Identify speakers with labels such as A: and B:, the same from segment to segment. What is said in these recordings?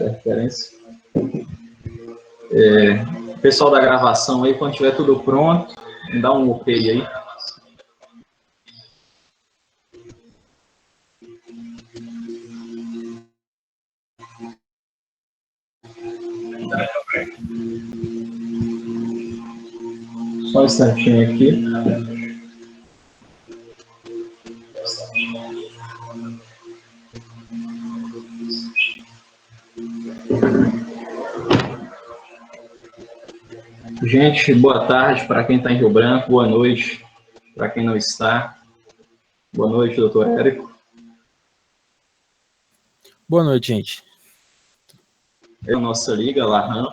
A: interferência. Pessoal da gravação aí, quando tiver tudo pronto, dá um ok aí. Só um instantinho aqui. Gente, boa tarde para quem está em Rio Branco, boa noite para quem não está. Boa noite, doutor Érico.
B: Boa noite, gente.
A: É a nossa liga, LARRAM,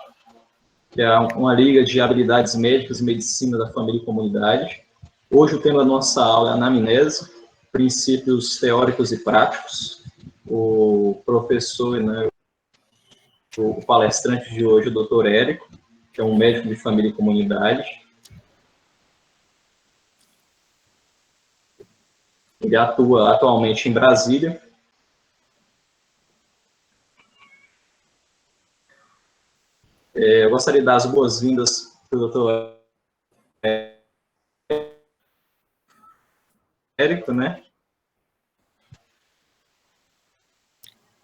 A: que é uma liga de habilidades médicas e medicina da família e comunidade. Hoje o tema da nossa aula é anamnese, princípios teóricos e práticos. O professor, né, o palestrante de hoje, o doutor Érico, que é um médico de família e comunidade. Ele atua atualmente em Brasília. Eu gostaria de dar as boas-vindas para o doutor Érico, né?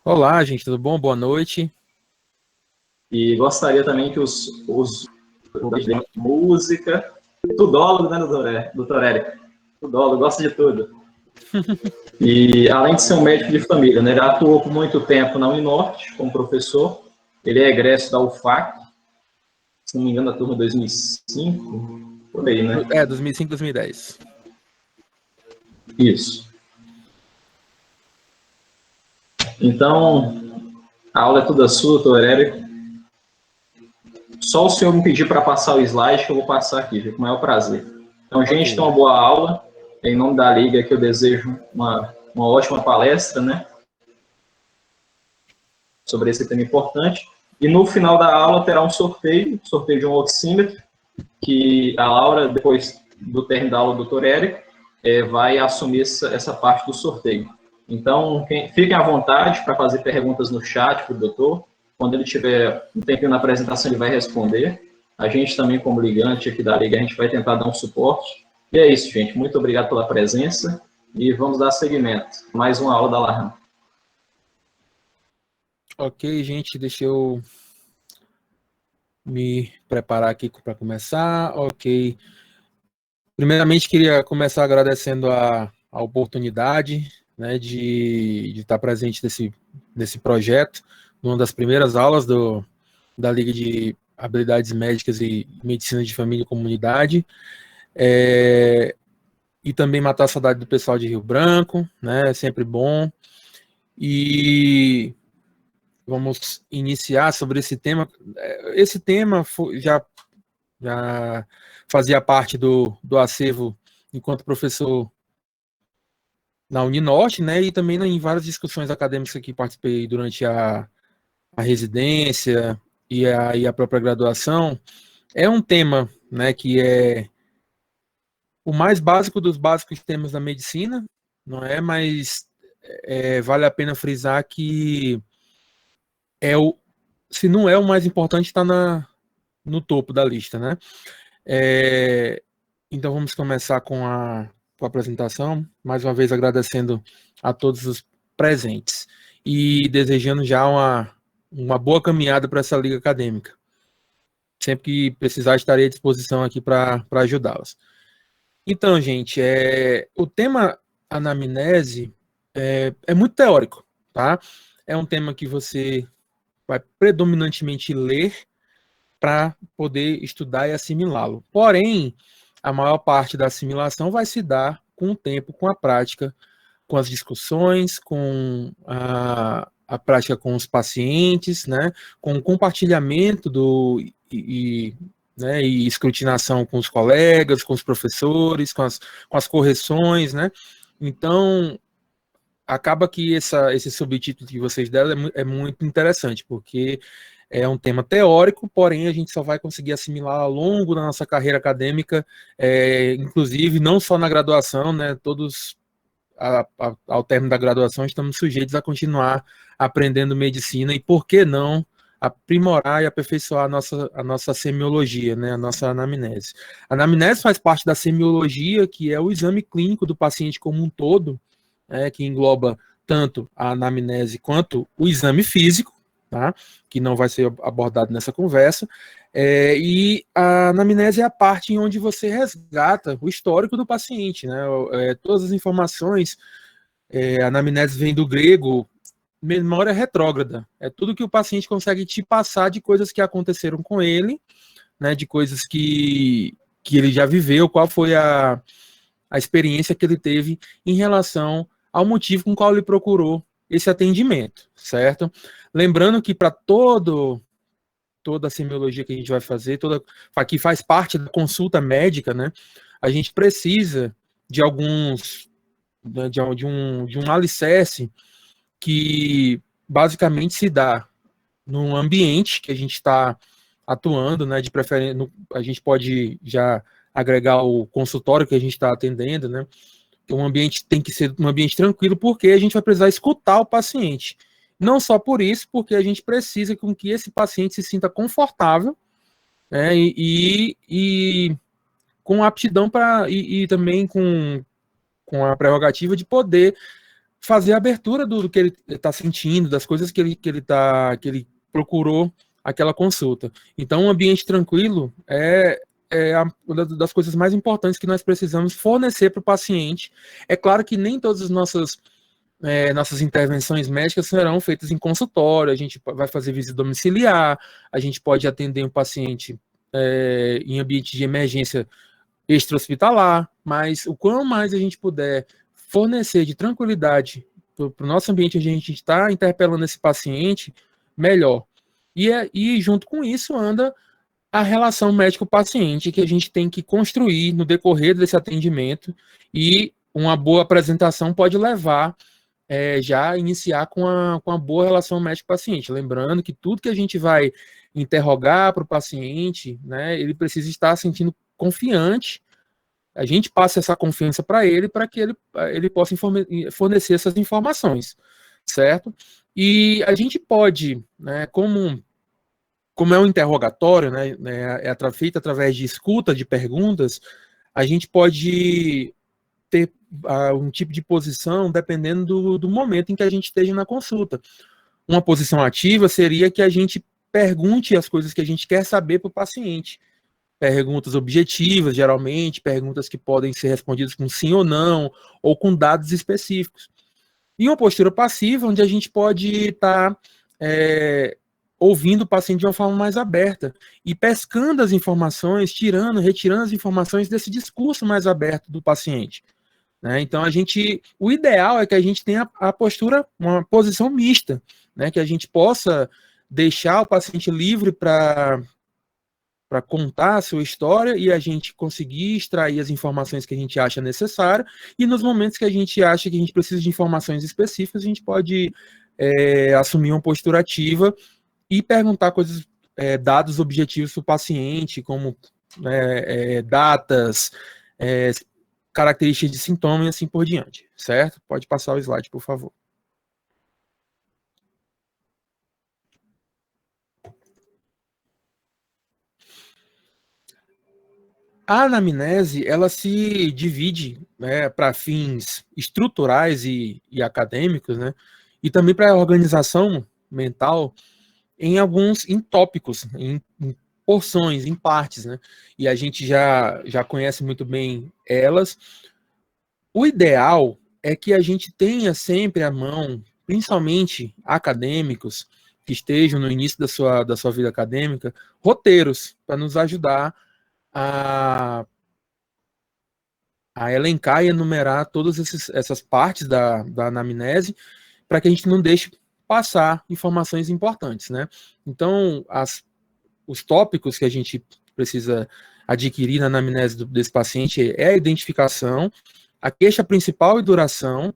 B: Olá, gente, tudo bom? Boa noite.
A: E gostaria também que os música, tudólogo, né, doutor Érico? Tudólogo, gosta de tudo. E além de ser um médico de família, né, ele atuou por muito tempo na Uninorte como professor. Ele é egresso da UFAC, se não me engano, da turma 2005, por aí, né?
B: 2005, 2010.
A: Isso. Então, a aula é toda sua, doutor Érico. Só o senhor me pedir para passar o slide que eu vou passar aqui, viu? Com o maior prazer. Então, gente, tem uma boa aula. Em nome da Liga, que eu desejo uma ótima palestra, né? Sobre esse tema importante. E no final da aula terá um sorteio de um oxímetro, que a Laura, depois do término da aula do Dr. Érico, vai assumir essa parte do sorteio. Então, fiquem à vontade para fazer perguntas no chat para o doutor. Quando ele tiver um tempinho na apresentação, ele vai responder. A gente também, como ligante aqui da Liga, a gente vai tentar dar um suporte. E é isso, gente. Muito obrigado pela presença e vamos dar seguimento. Mais uma aula da LARRAM.
B: Ok, gente, deixa eu me preparar aqui para começar. Ok. Primeiramente, queria começar agradecendo a oportunidade, né, de estar presente nesse projeto, numa das primeiras aulas da Liga de Habilidades Médicas e Medicina de Família e Comunidade. E também matar a saudade do pessoal de Rio Branco, né? É sempre bom. E vamos iniciar sobre esse tema. Esse tema já fazia parte do acervo enquanto professor na Uninorte, né? E também em várias discussões acadêmicas que participei durante a residência e a própria graduação. É um tema, né, que é o mais básico dos básicos temas da medicina, não é? Mas vale a pena frisar que se não é o mais importante, está no topo da lista, né? Então vamos começar com a apresentação, mais uma vez agradecendo a todos os presentes e desejando já uma boa caminhada para essa liga acadêmica. Sempre que precisar, estarei à disposição aqui para ajudá-las. Então, gente, o tema anamnese é muito teórico, tá? É um tema que você vai predominantemente ler para poder estudar e assimilá-lo. Porém, a maior parte da assimilação vai se dar com o tempo, com a prática, com as discussões, com a prática com os pacientes, né? Com o compartilhamento né, e escrutinação com os colegas, com os professores, com as correções, né? Então, acaba que esse subtítulo que vocês deram é muito interessante, porque é um tema teórico, porém a gente só vai conseguir assimilar ao longo da nossa carreira acadêmica, inclusive não só na graduação, né? ao término da graduação, estamos sujeitos a continuar aprendendo medicina e, por que não, aprimorar e aperfeiçoar a nossa semiologia, né, a nossa anamnese. A anamnese faz parte da semiologia, que é o exame clínico do paciente como um todo, que engloba tanto a anamnese quanto o exame físico, tá? Que não vai ser abordado nessa conversa, e a anamnese é a parte em onde você resgata o histórico do paciente, né? Todas as informações, a anamnese vem do grego, memória retrógrada, é tudo que o paciente consegue te passar de coisas que aconteceram com ele, né? De coisas que ele já viveu, qual foi a experiência que ele teve em relação ao motivo com o qual ele procurou esse atendimento, certo? Lembrando que para toda a semiologia que a gente vai fazer, que faz parte da consulta médica, né? A gente precisa de alguns, de um alicerce que basicamente se dá num ambiente que a gente está atuando, né? De preferência, a gente pode já agregar o consultório que a gente está atendendo, né? Um ambiente tem que ser um ambiente tranquilo, porque a gente vai precisar escutar o paciente. Não só por isso, porque a gente precisa com que esse paciente se sinta confortável, né, e com aptidão e também com a prerrogativa de poder fazer a abertura do que ele está sentindo, das coisas que ele procurou aquela consulta. Então, um ambiente tranquilo é uma das coisas mais importantes que nós precisamos fornecer para o paciente. É claro que nem todas as nossas intervenções médicas serão feitas em consultório, a gente vai fazer visita domiciliar, a gente pode atender um paciente em ambiente de emergência extra-hospitalar, mas o quanto mais a gente puder fornecer de tranquilidade para o nosso ambiente onde a gente está interpelando esse paciente, melhor. E junto com isso anda a relação médico-paciente que a gente tem que construir no decorrer desse atendimento, e uma boa apresentação pode levar já a iniciar com a boa relação médico-paciente. Lembrando que tudo que a gente vai interrogar para o paciente, né, ele precisa estar sentindo confiante, a gente passa essa confiança para que ele possa fornecer essas informações, certo? E a gente pode, né, como é um interrogatório, né, feito através de escuta de perguntas, a gente pode ter um tipo de posição dependendo do momento em que a gente esteja na consulta. Uma posição ativa seria que a gente pergunte as coisas que a gente quer saber para o paciente. Perguntas objetivas, geralmente, perguntas que podem ser respondidas com sim ou não, ou com dados específicos. E uma postura passiva, onde a gente pode estar ouvindo o paciente de uma forma mais aberta e pescando as informações, retirando as informações desse discurso mais aberto do paciente, né? Então, o ideal é que a gente tenha a postura, uma posição mista, né? Que a gente possa deixar o paciente livre para contar a sua história e a gente conseguir extrair as informações que a gente acha necessário, e nos momentos que a gente acha que a gente precisa de informações específicas, a gente pode assumir uma postura ativa e perguntar coisas, dados objetivos para o paciente, como datas, características de sintoma e assim por diante, certo? Pode passar o slide, por favor. A anamnese, ela se divide, né, para fins estruturais e acadêmicos, né, e também para a organização mental, em tópicos, em porções, em partes, né? E a gente já conhece muito bem elas. O ideal é que a gente tenha sempre à mão, principalmente acadêmicos que estejam no início da sua vida acadêmica, roteiros para nos ajudar a elencar e enumerar todas essas partes da anamnese, para que a gente não deixe passar informações importantes, né? Então, os tópicos que a gente precisa adquirir na anamnese desse paciente é a identificação, a queixa principal e duração,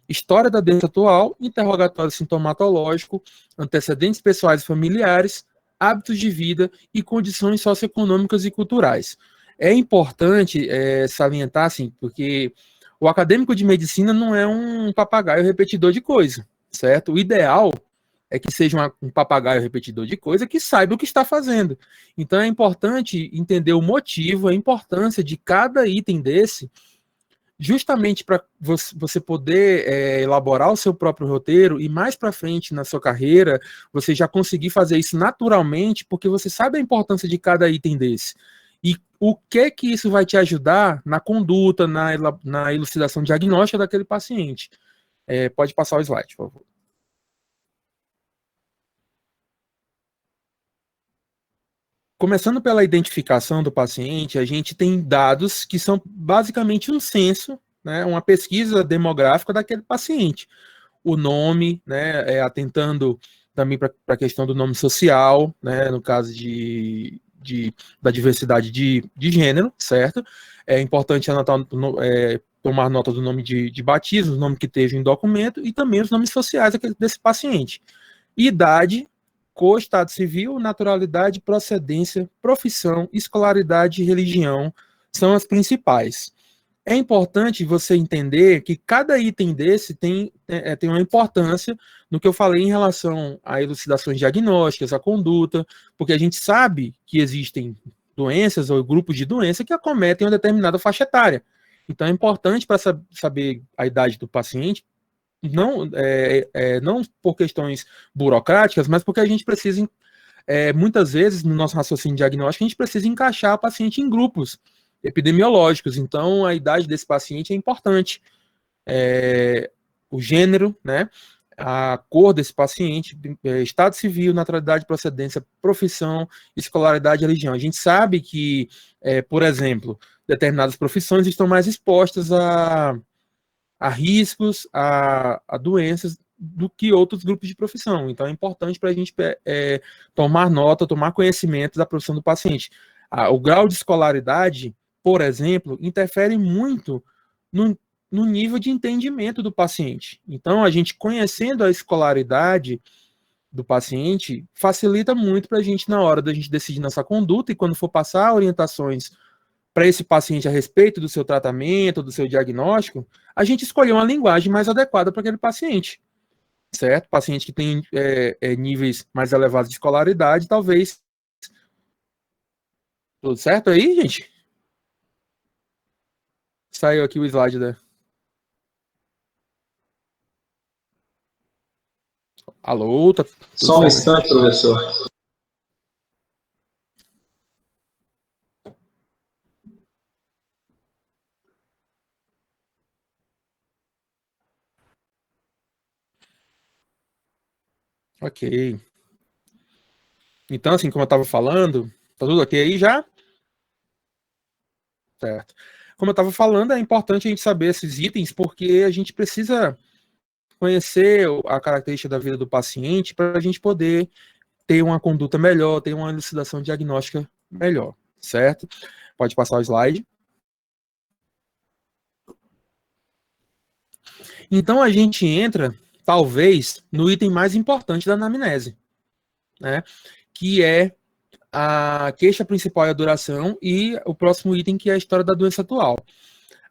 B: história da doença atual, interrogatório sintomatológico, antecedentes pessoais e familiares, hábitos de vida e condições socioeconômicas e culturais. É importante salientar, assim, porque O acadêmico de medicina não é um papagaio repetidor de coisa, certo? O ideal é que seja um papagaio repetidor de coisa que saiba o que está fazendo. Então é importante entender o motivo, a importância de cada item desse, justamente para você poder elaborar o seu próprio roteiro e mais para frente na sua carreira, você já conseguir fazer isso naturalmente, porque você sabe a importância de cada item desse. E o que isso vai te ajudar na conduta, na elucidação diagnóstica daquele paciente. Pode passar o slide, por favor. Começando pela identificação do paciente, a gente tem dados que são basicamente um censo, né, uma pesquisa demográfica daquele paciente. O nome, né, atentando também para a questão do nome social, né, no caso da diversidade de gênero, certo? É importante anotar, tomar nota do nome de batismo, o nome que teve em documento e também os nomes sociais desse paciente. Idade, cor, estado civil, naturalidade, procedência, profissão, escolaridade e religião são as principais. É importante você entender que cada item desse tem uma importância no que eu falei em relação a elucidações diagnósticas, a conduta, porque a gente sabe que existem doenças ou grupos de doença que acometem uma determinada faixa etária. Então é importante para saber a idade do paciente, não por questões burocráticas, mas porque a gente precisa, muitas vezes, no nosso raciocínio diagnóstico, a gente precisa encaixar o paciente em grupos epidemiológicos. Então, a idade desse paciente é importante. O gênero, né? A cor desse paciente, estado civil, naturalidade, procedência, profissão, escolaridade e religião. A gente sabe que, por exemplo, determinadas profissões estão mais expostas a riscos, a doenças do que outros grupos de profissão. Então, é importante para a gente tomar nota, tomar conhecimento da profissão do paciente. O grau de escolaridade, por exemplo, interfere muito no nível de entendimento do paciente. Então, a gente conhecendo a escolaridade do paciente facilita muito para a gente na hora da gente decidir nossa conduta e quando for passar orientações para esse paciente a respeito do seu tratamento, do seu diagnóstico, a gente escolher uma linguagem mais adequada para aquele paciente, certo? Paciente que tem níveis mais elevados de escolaridade, talvez. Tudo certo aí, gente? Saiu aqui o slide da... Alô, tá...
A: Só um instante, professor.
B: Ok. Então, assim, como eu estava falando, tá tudo ok aí já? Certo. Como eu estava falando, é importante a gente saber esses itens, porque a gente precisa conhecer a característica da vida do paciente para a gente poder ter uma conduta melhor, ter uma elucidação diagnóstica melhor, certo? Pode passar o slide. Então, a gente entra, talvez, no item mais importante da anamnese, né? Que é a queixa principal e a duração, e o próximo item que é a história da doença atual.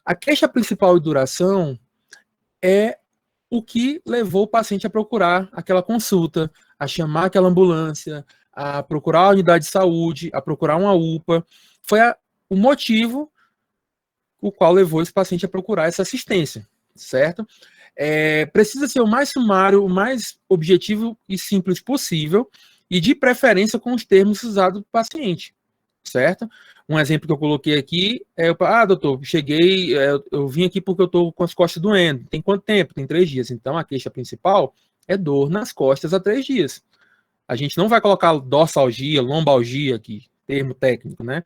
B: A queixa principal e duração é o que levou o paciente a procurar aquela consulta, a chamar aquela ambulância, a procurar a unidade de saúde, a procurar uma UPA. Foi o motivo o qual levou esse paciente a procurar essa assistência, certo? Precisa ser o mais sumário, o mais objetivo e simples possível, e de preferência com os termos usados do paciente, certo? Um exemplo que eu coloquei aqui é, doutor, cheguei, eu vim aqui porque eu estou com as costas doendo. Tem quanto tempo? Tem 3 dias. Então, a queixa principal é dor nas costas há 3 dias. A gente não vai colocar dorsalgia, lombalgia aqui, termo técnico, né?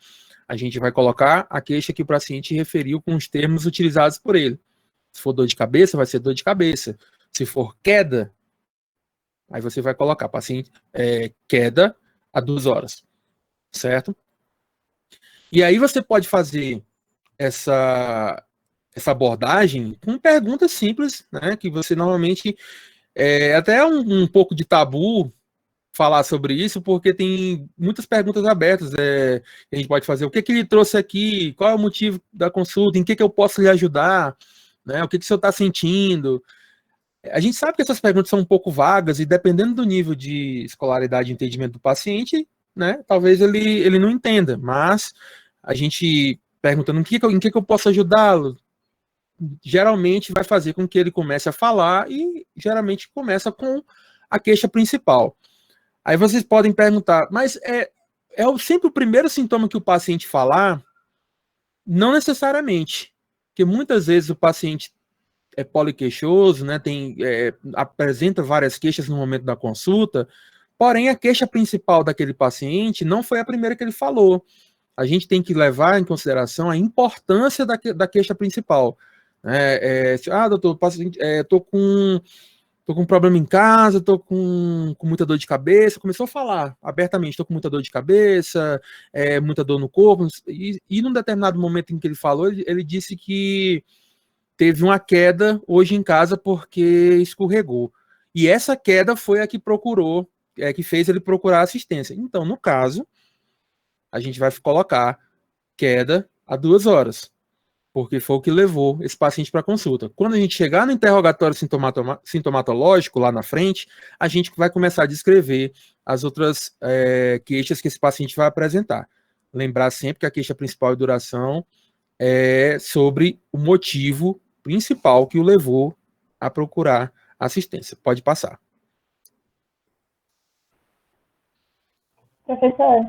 B: A gente vai colocar a queixa que o paciente referiu com os termos utilizados por ele. Se for dor de cabeça, vai ser dor de cabeça. Se for queda, aí você vai colocar paciente queda há 2 horas, certo? E aí você pode fazer essa abordagem com perguntas simples, né? Que você normalmente até um pouco de tabu falar sobre isso, porque tem muitas perguntas abertas. A gente pode fazer o que ele trouxe aqui, qual é o motivo da consulta, em que eu posso lhe ajudar. né? O que o senhor está sentindo? A gente sabe que essas perguntas são um pouco vagas e dependendo do nível de escolaridade e entendimento do paciente, né, talvez ele não entenda, mas a gente perguntando em que eu posso ajudá-lo, geralmente vai fazer com que ele comece a falar e geralmente começa com a queixa principal. Aí vocês podem perguntar, mas sempre o primeiro sintoma que o paciente falar? Não necessariamente, porque muitas vezes o paciente é poliqueixoso, né, apresenta várias queixas no momento da consulta, porém a queixa principal daquele paciente não foi a primeira que ele falou. A gente tem que levar em consideração a importância da queixa principal. Doutor, estou com um problema em casa, estou com muita dor de cabeça. Começou a falar abertamente, estou com muita dor de cabeça, muita dor no corpo. E num determinado momento em que ele falou, ele disse que teve uma queda hoje em casa porque escorregou. E essa queda foi a que que fez ele procurar assistência. Então, no caso, a gente vai colocar queda a 2 horas, porque foi o que levou esse paciente para a consulta. Quando a gente chegar no interrogatório sintomatológico lá na frente, a gente vai começar a descrever as outras queixas que esse paciente vai apresentar. Lembrar sempre que a queixa principal e duração é sobre o motivo principal que o levou a procurar assistência. Pode passar.
C: Professor,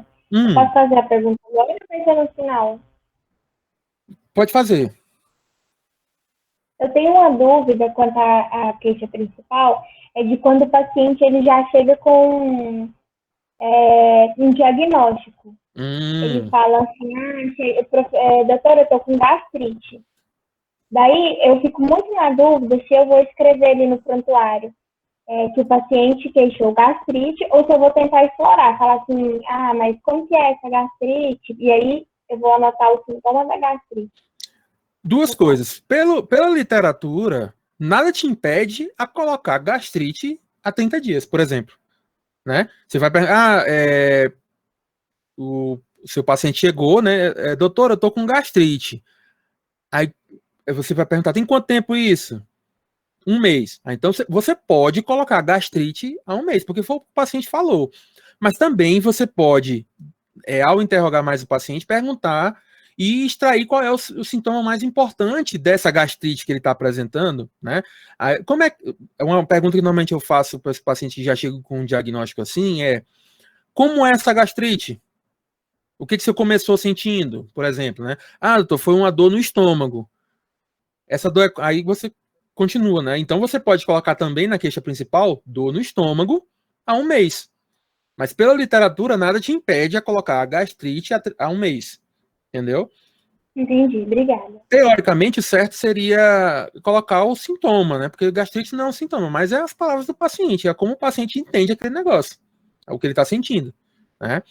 C: posso fazer a pergunta agora ou vai ser no final?
B: Pode fazer.
C: Eu tenho uma dúvida quanto à queixa principal, é de quando o paciente ele já chega com um diagnóstico. Ele fala assim, doutora, eu estou com gastrite. Daí eu fico muito na dúvida se eu vou escrever ali no prontuário que o paciente queixou gastrite ou se eu vou tentar explorar, falar assim, mas como que é essa gastrite? E aí eu vou anotar o sintoma da gastrite.
B: Duas coisas. Pela literatura, nada te impede a colocar gastrite a 30 dias, por exemplo. Né? Você vai perguntar, o seu paciente chegou, né? Doutor, eu tô com gastrite. Aí você vai perguntar, tem quanto tempo isso? 1 mês. Então você pode colocar gastrite a 1 mês, porque foi o que o paciente falou. Mas também você pode, ao interrogar mais o paciente, perguntar e extrair qual é o sintoma mais importante dessa gastrite que ele está apresentando, né? Aí, uma pergunta que normalmente eu faço para esse paciente que já chega com um diagnóstico assim como é essa gastrite? O que você começou sentindo, por exemplo, né? Doutor, foi uma dor no estômago. Essa dor, aí você continua, né? Então você pode colocar também na queixa principal dor no estômago a 1 mês. Mas pela literatura, nada te impede a colocar a gastrite a 1 mês. Entendeu?
C: Entendi, obrigada.
B: Teoricamente, o certo seria colocar o sintoma, né? Porque gastrite não é um sintoma, mas é as palavras do paciente, é como o paciente entende aquele negócio, é o que ele está sentindo, né?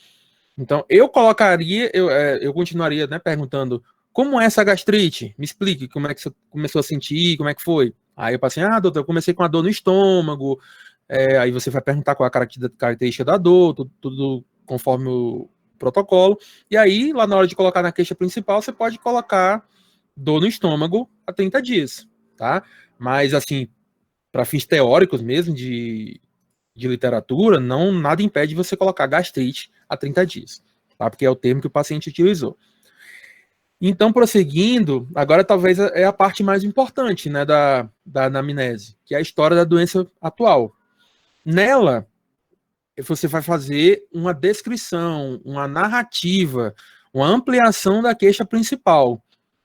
B: Então, eu colocaria, eu continuaria, né, perguntando como é essa gastrite? Me explique como é que você começou a sentir, como é que foi? Aí eu passei, doutor, eu comecei com a dor no estômago, aí você vai perguntar qual é a característica da dor, tudo conforme o protocolo, e aí, lá na hora de colocar na queixa principal, você pode colocar dor no estômago a 30 dias, tá? Mas, assim, para fins teóricos mesmo, de literatura, nada impede você colocar gastrite a 30 dias, tá? Porque é o termo que o paciente utilizou. Então, prosseguindo, agora talvez é a parte mais importante, né, da anamnese, que é a história da doença atual. Nela, você vai fazer uma descrição, uma narrativa, uma ampliação da queixa principal.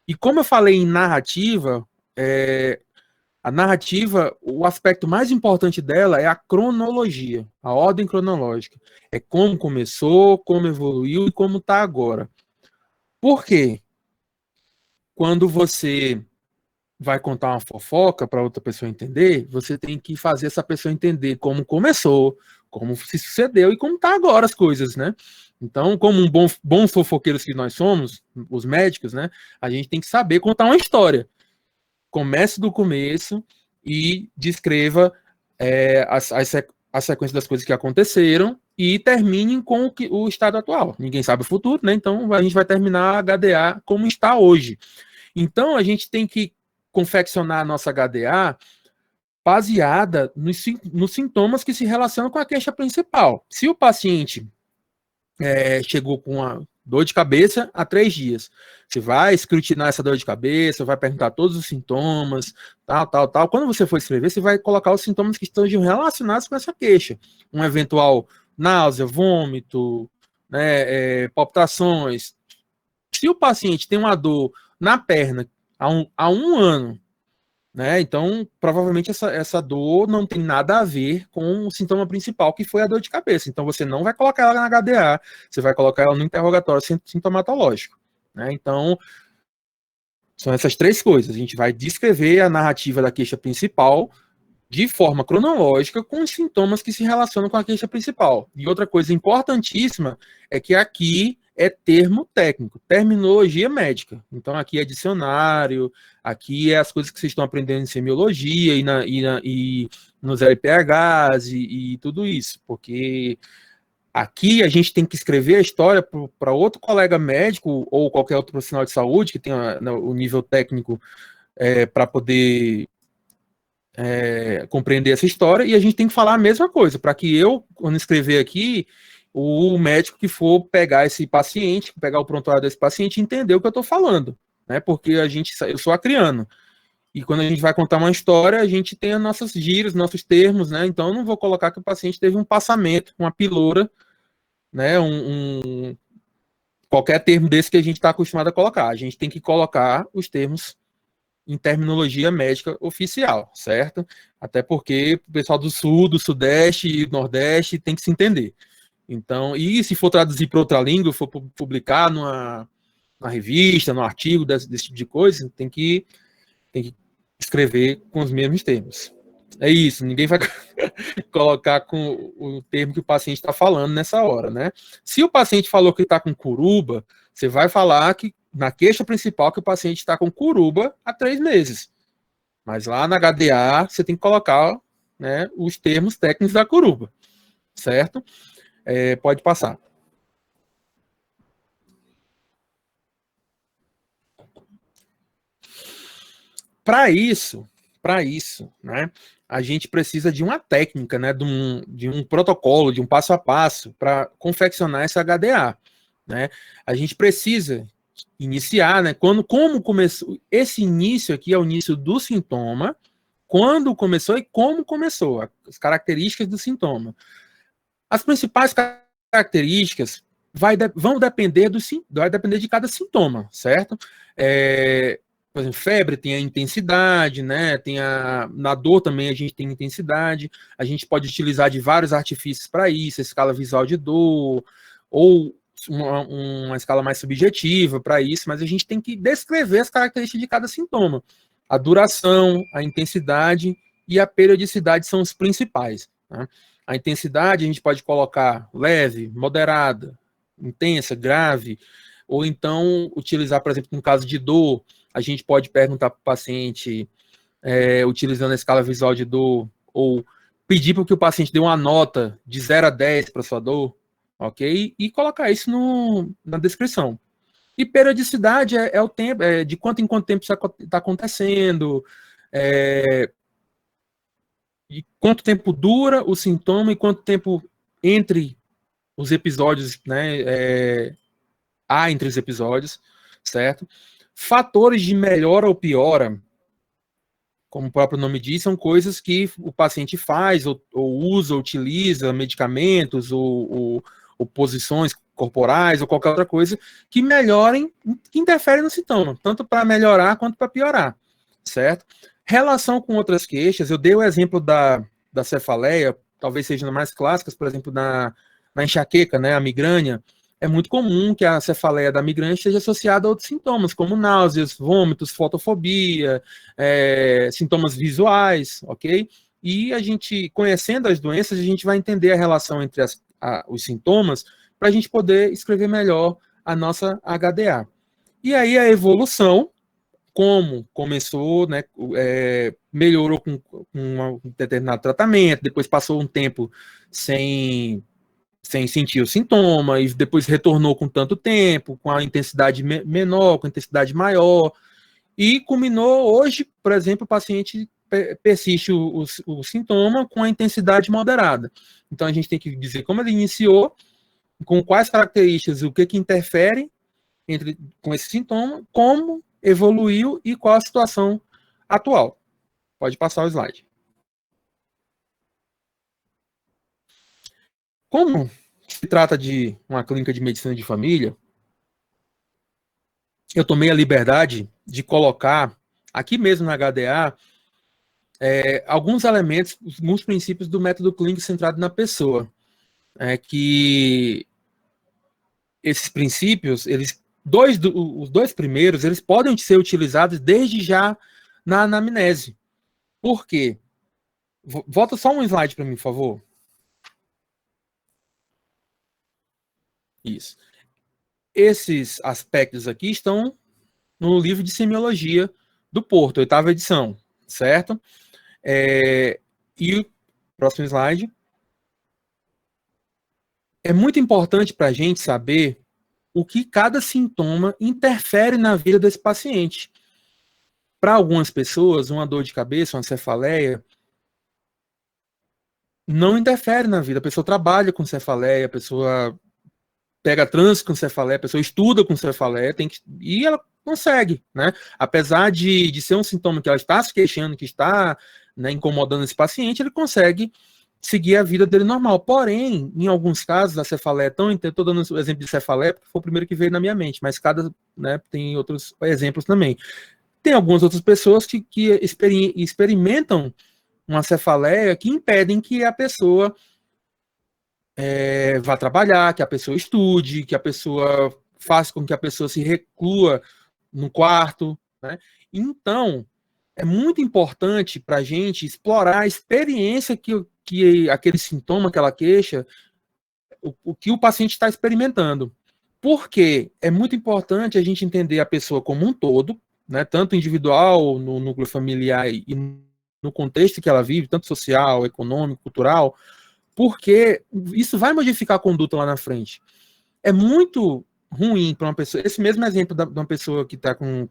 B: E como eu falei em narrativa, a narrativa, o aspecto mais importante dela é a cronologia, a ordem cronológica. É como começou, como evoluiu e como está agora. Por quê? Quando você vai contar uma fofoca para outra pessoa entender, você tem que fazer essa pessoa entender como começou, como se sucedeu e como está agora as coisas, né? Então, como bons fofoqueiros que nós somos, os médicos, né? A gente tem que saber contar uma história. Comece do começo e descreva a sequência das coisas que aconteceram e termine com o estado atual. Ninguém sabe o futuro, né? Então, a gente vai terminar a HDA como está hoje. Então, a gente tem que confeccionar a nossa HDA baseada nos sintomas que se relacionam com a queixa principal. Se o paciente chegou com uma dor de cabeça há 3 dias, você vai escrutinar essa dor de cabeça, vai perguntar todos os sintomas, tal. Quando você for escrever, você vai colocar os sintomas que estejam relacionados com essa queixa. Um eventual náusea, vômito, né, palpitações. Se o paciente tem uma dor na perna há um ano, né, então provavelmente essa dor não tem nada a ver com o sintoma principal, que foi a dor de cabeça. Então você não vai colocar ela na HDA, você vai colocar ela no interrogatório sintomatológico, né? Então são essas 3 coisas. A gente vai descrever a narrativa da queixa principal de forma cronológica com os sintomas que se relacionam com a queixa principal. E outra coisa importantíssima é que aqui é termo técnico, terminologia médica. Então aqui é dicionário, aqui é as coisas que vocês estão aprendendo em semiologia e nos LPHs e tudo isso, porque aqui a gente tem que escrever a história para outro colega médico ou qualquer outro profissional de saúde que tenha o nível técnico para poder compreender essa história, e a gente tem que falar a mesma coisa, para que eu, quando escrever aqui, o médico que for pegar esse paciente, pegar o prontuário desse paciente, entender o que eu estou falando, né? Porque eu sou acriano, e quando a gente vai contar uma história, a gente tem as nossas gírias, nossos termos, né? Então eu não vou colocar que o paciente teve um passamento, uma pilora, né? Qualquer termo desse que a gente está acostumado a colocar. A gente tem que colocar os termos em terminologia médica oficial, certo? Até porque o pessoal do Sul, do Sudeste e do Nordeste tem que se entender. Então, e se for traduzir para outra língua, for publicar numa revista, num artigo, desse tipo de coisa, tem que escrever com os mesmos termos. É isso, ninguém vai colocar com o termo que o paciente está falando nessa hora, né? Se o paciente falou que está com curuba, você vai falar que na queixa principal que o paciente está com curuba há 3 meses. Mas lá na HDA você tem que colocar, né, os termos técnicos da curuba, certo? Pode passar. Para isso, né, a gente precisa de uma técnica, né, de um protocolo, de um passo a passo para confeccionar essa HDA, né? A gente precisa iniciar, né? Como começou esse início aqui é o início do sintoma, quando começou e como começou, as características do sintoma. As principais características vão depender de cada sintoma, certo? Por exemplo, febre tem a intensidade, né? Na dor também a gente tem intensidade. A gente pode utilizar de vários artifícios para isso, a escala visual de dor, ou uma escala mais subjetiva para isso, mas a gente tem que descrever as características de cada sintoma. A duração, a intensidade e a periodicidade são os principais, né? A intensidade a gente pode colocar leve, moderada, intensa, grave, ou então utilizar, por exemplo, no caso de dor, a gente pode perguntar para o paciente, utilizando a escala visual de dor, ou pedir para que o paciente dê uma nota de 0 a 10 para sua dor, ok? E colocar isso na descrição. E periodicidade é o tempo, de quanto em quanto tempo isso está acontecendo, e quanto tempo dura o sintoma e quanto tempo entre os episódios, né, há entre os episódios, certo? Fatores de melhora ou piora, como o próprio nome diz, são coisas que o paciente faz, ou usa, ou utiliza medicamentos, ou posições corporais, ou qualquer outra coisa, que melhorem, que interferem no sintoma, tanto para melhorar quanto para piorar, certo? Relação com outras queixas, eu dei o exemplo da cefaleia, talvez seja uma mais clássicas, por exemplo, na enxaqueca, né, a migrânia. É muito comum que a cefaleia da migrânia esteja associada a outros sintomas, como náuseas, vômitos, fotofobia, sintomas visuais, ok? E a gente, conhecendo as doenças, a gente vai entender a relação entre os sintomas para a gente poder escrever melhor a nossa HDA. E aí a evolução, como começou, né, melhorou com um determinado tratamento, depois passou um tempo sem sentir o sintoma, e depois retornou com tanto tempo, com a intensidade menor, com a intensidade maior, E culminou hoje, por exemplo, o paciente persiste o sintoma com a intensidade moderada. Então, a gente tem que dizer como ele iniciou, com quais características, o que interfere com esse sintoma, como evoluiu e qual a situação atual. Pode passar o slide. Como se trata de uma clínica de medicina de família, eu tomei a liberdade de colocar, aqui mesmo na HDA, alguns elementos, alguns princípios do método clínico centrado na pessoa. Que esses princípios, os dois primeiros, eles podem ser utilizados desde já na anamnese. Por quê? Volta só um slide para mim, por favor. Isso. Esses aspectos aqui estão no livro de semiologia do Porto, 8ª edição, certo? E o próximo slide. É muito importante para a gente saber o que cada sintoma interfere na vida desse paciente. Para algumas pessoas, uma dor de cabeça, uma cefaleia, não interfere na vida. A pessoa trabalha com cefaleia, a pessoa pega trânsito com cefaleia, a pessoa estuda com cefaleia, e ela consegue, né? Apesar de ser um sintoma que ela está se queixando, que está, né, incomodando esse paciente, ele consegue seguir a vida dele normal. Porém, em alguns casos, a cefaleia estou dando o exemplo de cefaleia, porque foi o primeiro que veio na minha mente, mas tem outros exemplos também. Tem algumas outras pessoas que experimentam uma cefaleia que impedem que a pessoa vá trabalhar, que a pessoa estude, que a pessoa faça com que a pessoa se reclua no quarto, né? Então, é muito importante para a gente explorar a experiência que aquele sintoma, aquela queixa, o que o paciente está experimentando. Porque é muito importante a gente entender a pessoa como um todo, né, tanto individual, no núcleo familiar e no contexto que ela vive, tanto social, econômico, cultural, porque isso vai modificar a conduta lá na frente. É muito ruim para uma pessoa, esse mesmo exemplo de uma pessoa que está com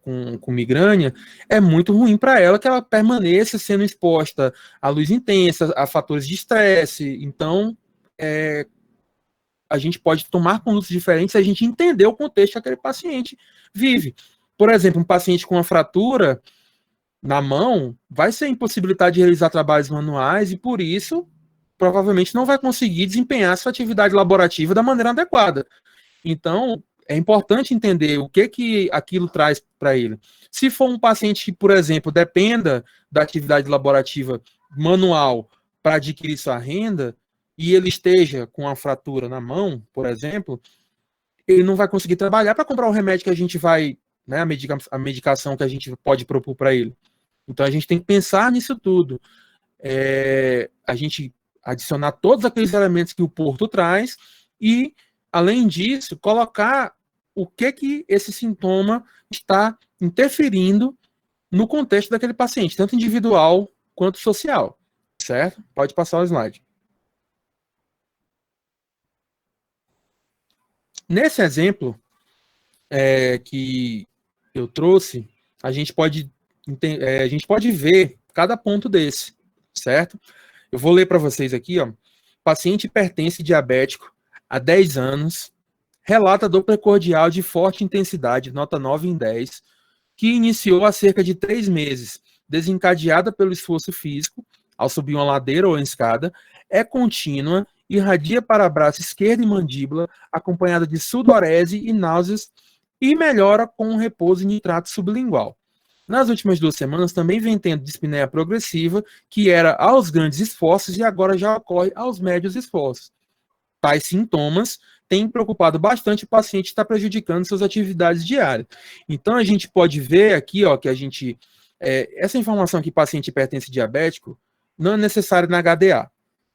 B: migrânia, é muito ruim para ela que ela permaneça sendo exposta à luz intensa, a fatores de estresse. Então, a gente pode tomar condutas diferentes se a gente entender o contexto que aquele paciente vive. Por exemplo, um paciente com uma fratura na mão vai ser impossibilitado de realizar trabalhos manuais e, por isso, provavelmente não vai conseguir desempenhar sua atividade laborativa da maneira adequada. Então, é importante entender o que aquilo traz para ele. Se for um paciente que, por exemplo, dependa da atividade laborativa manual para adquirir sua renda, e ele esteja com uma fratura na mão, por exemplo, ele não vai conseguir trabalhar para comprar o remédio que a gente vai, né, a medicação que a gente pode propor para ele. Então, a gente tem que pensar nisso tudo. A gente adicionar todos aqueles elementos que o Porto traz e, além disso, colocar o que esse sintoma está interferindo no contexto daquele paciente, tanto individual quanto social, certo? Pode passar o slide. Nesse exemplo que eu trouxe, a gente pode ver cada ponto desse, certo? Eu vou ler para vocês aqui, ó. Paciente hipertenso e diabético há 10 anos, relata dor precordial de forte intensidade, nota 9 em 10, que iniciou há cerca de 3 meses, desencadeada pelo esforço físico, ao subir uma ladeira ou escada, é contínua, irradia para braço esquerdo e mandíbula, acompanhada de sudorese e náuseas, e melhora com repouso e nitrato sublingual. Nas últimas 2 semanas, também vem tendo dispneia progressiva, que era aos grandes esforços e agora já ocorre aos médios esforços. Tais sintomas têm preocupado bastante o paciente, está prejudicando suas atividades diárias. Então, a gente pode ver aqui, ó, que a gente... essa informação aqui, paciente hipertenso e diabético, não é necessária na HDA,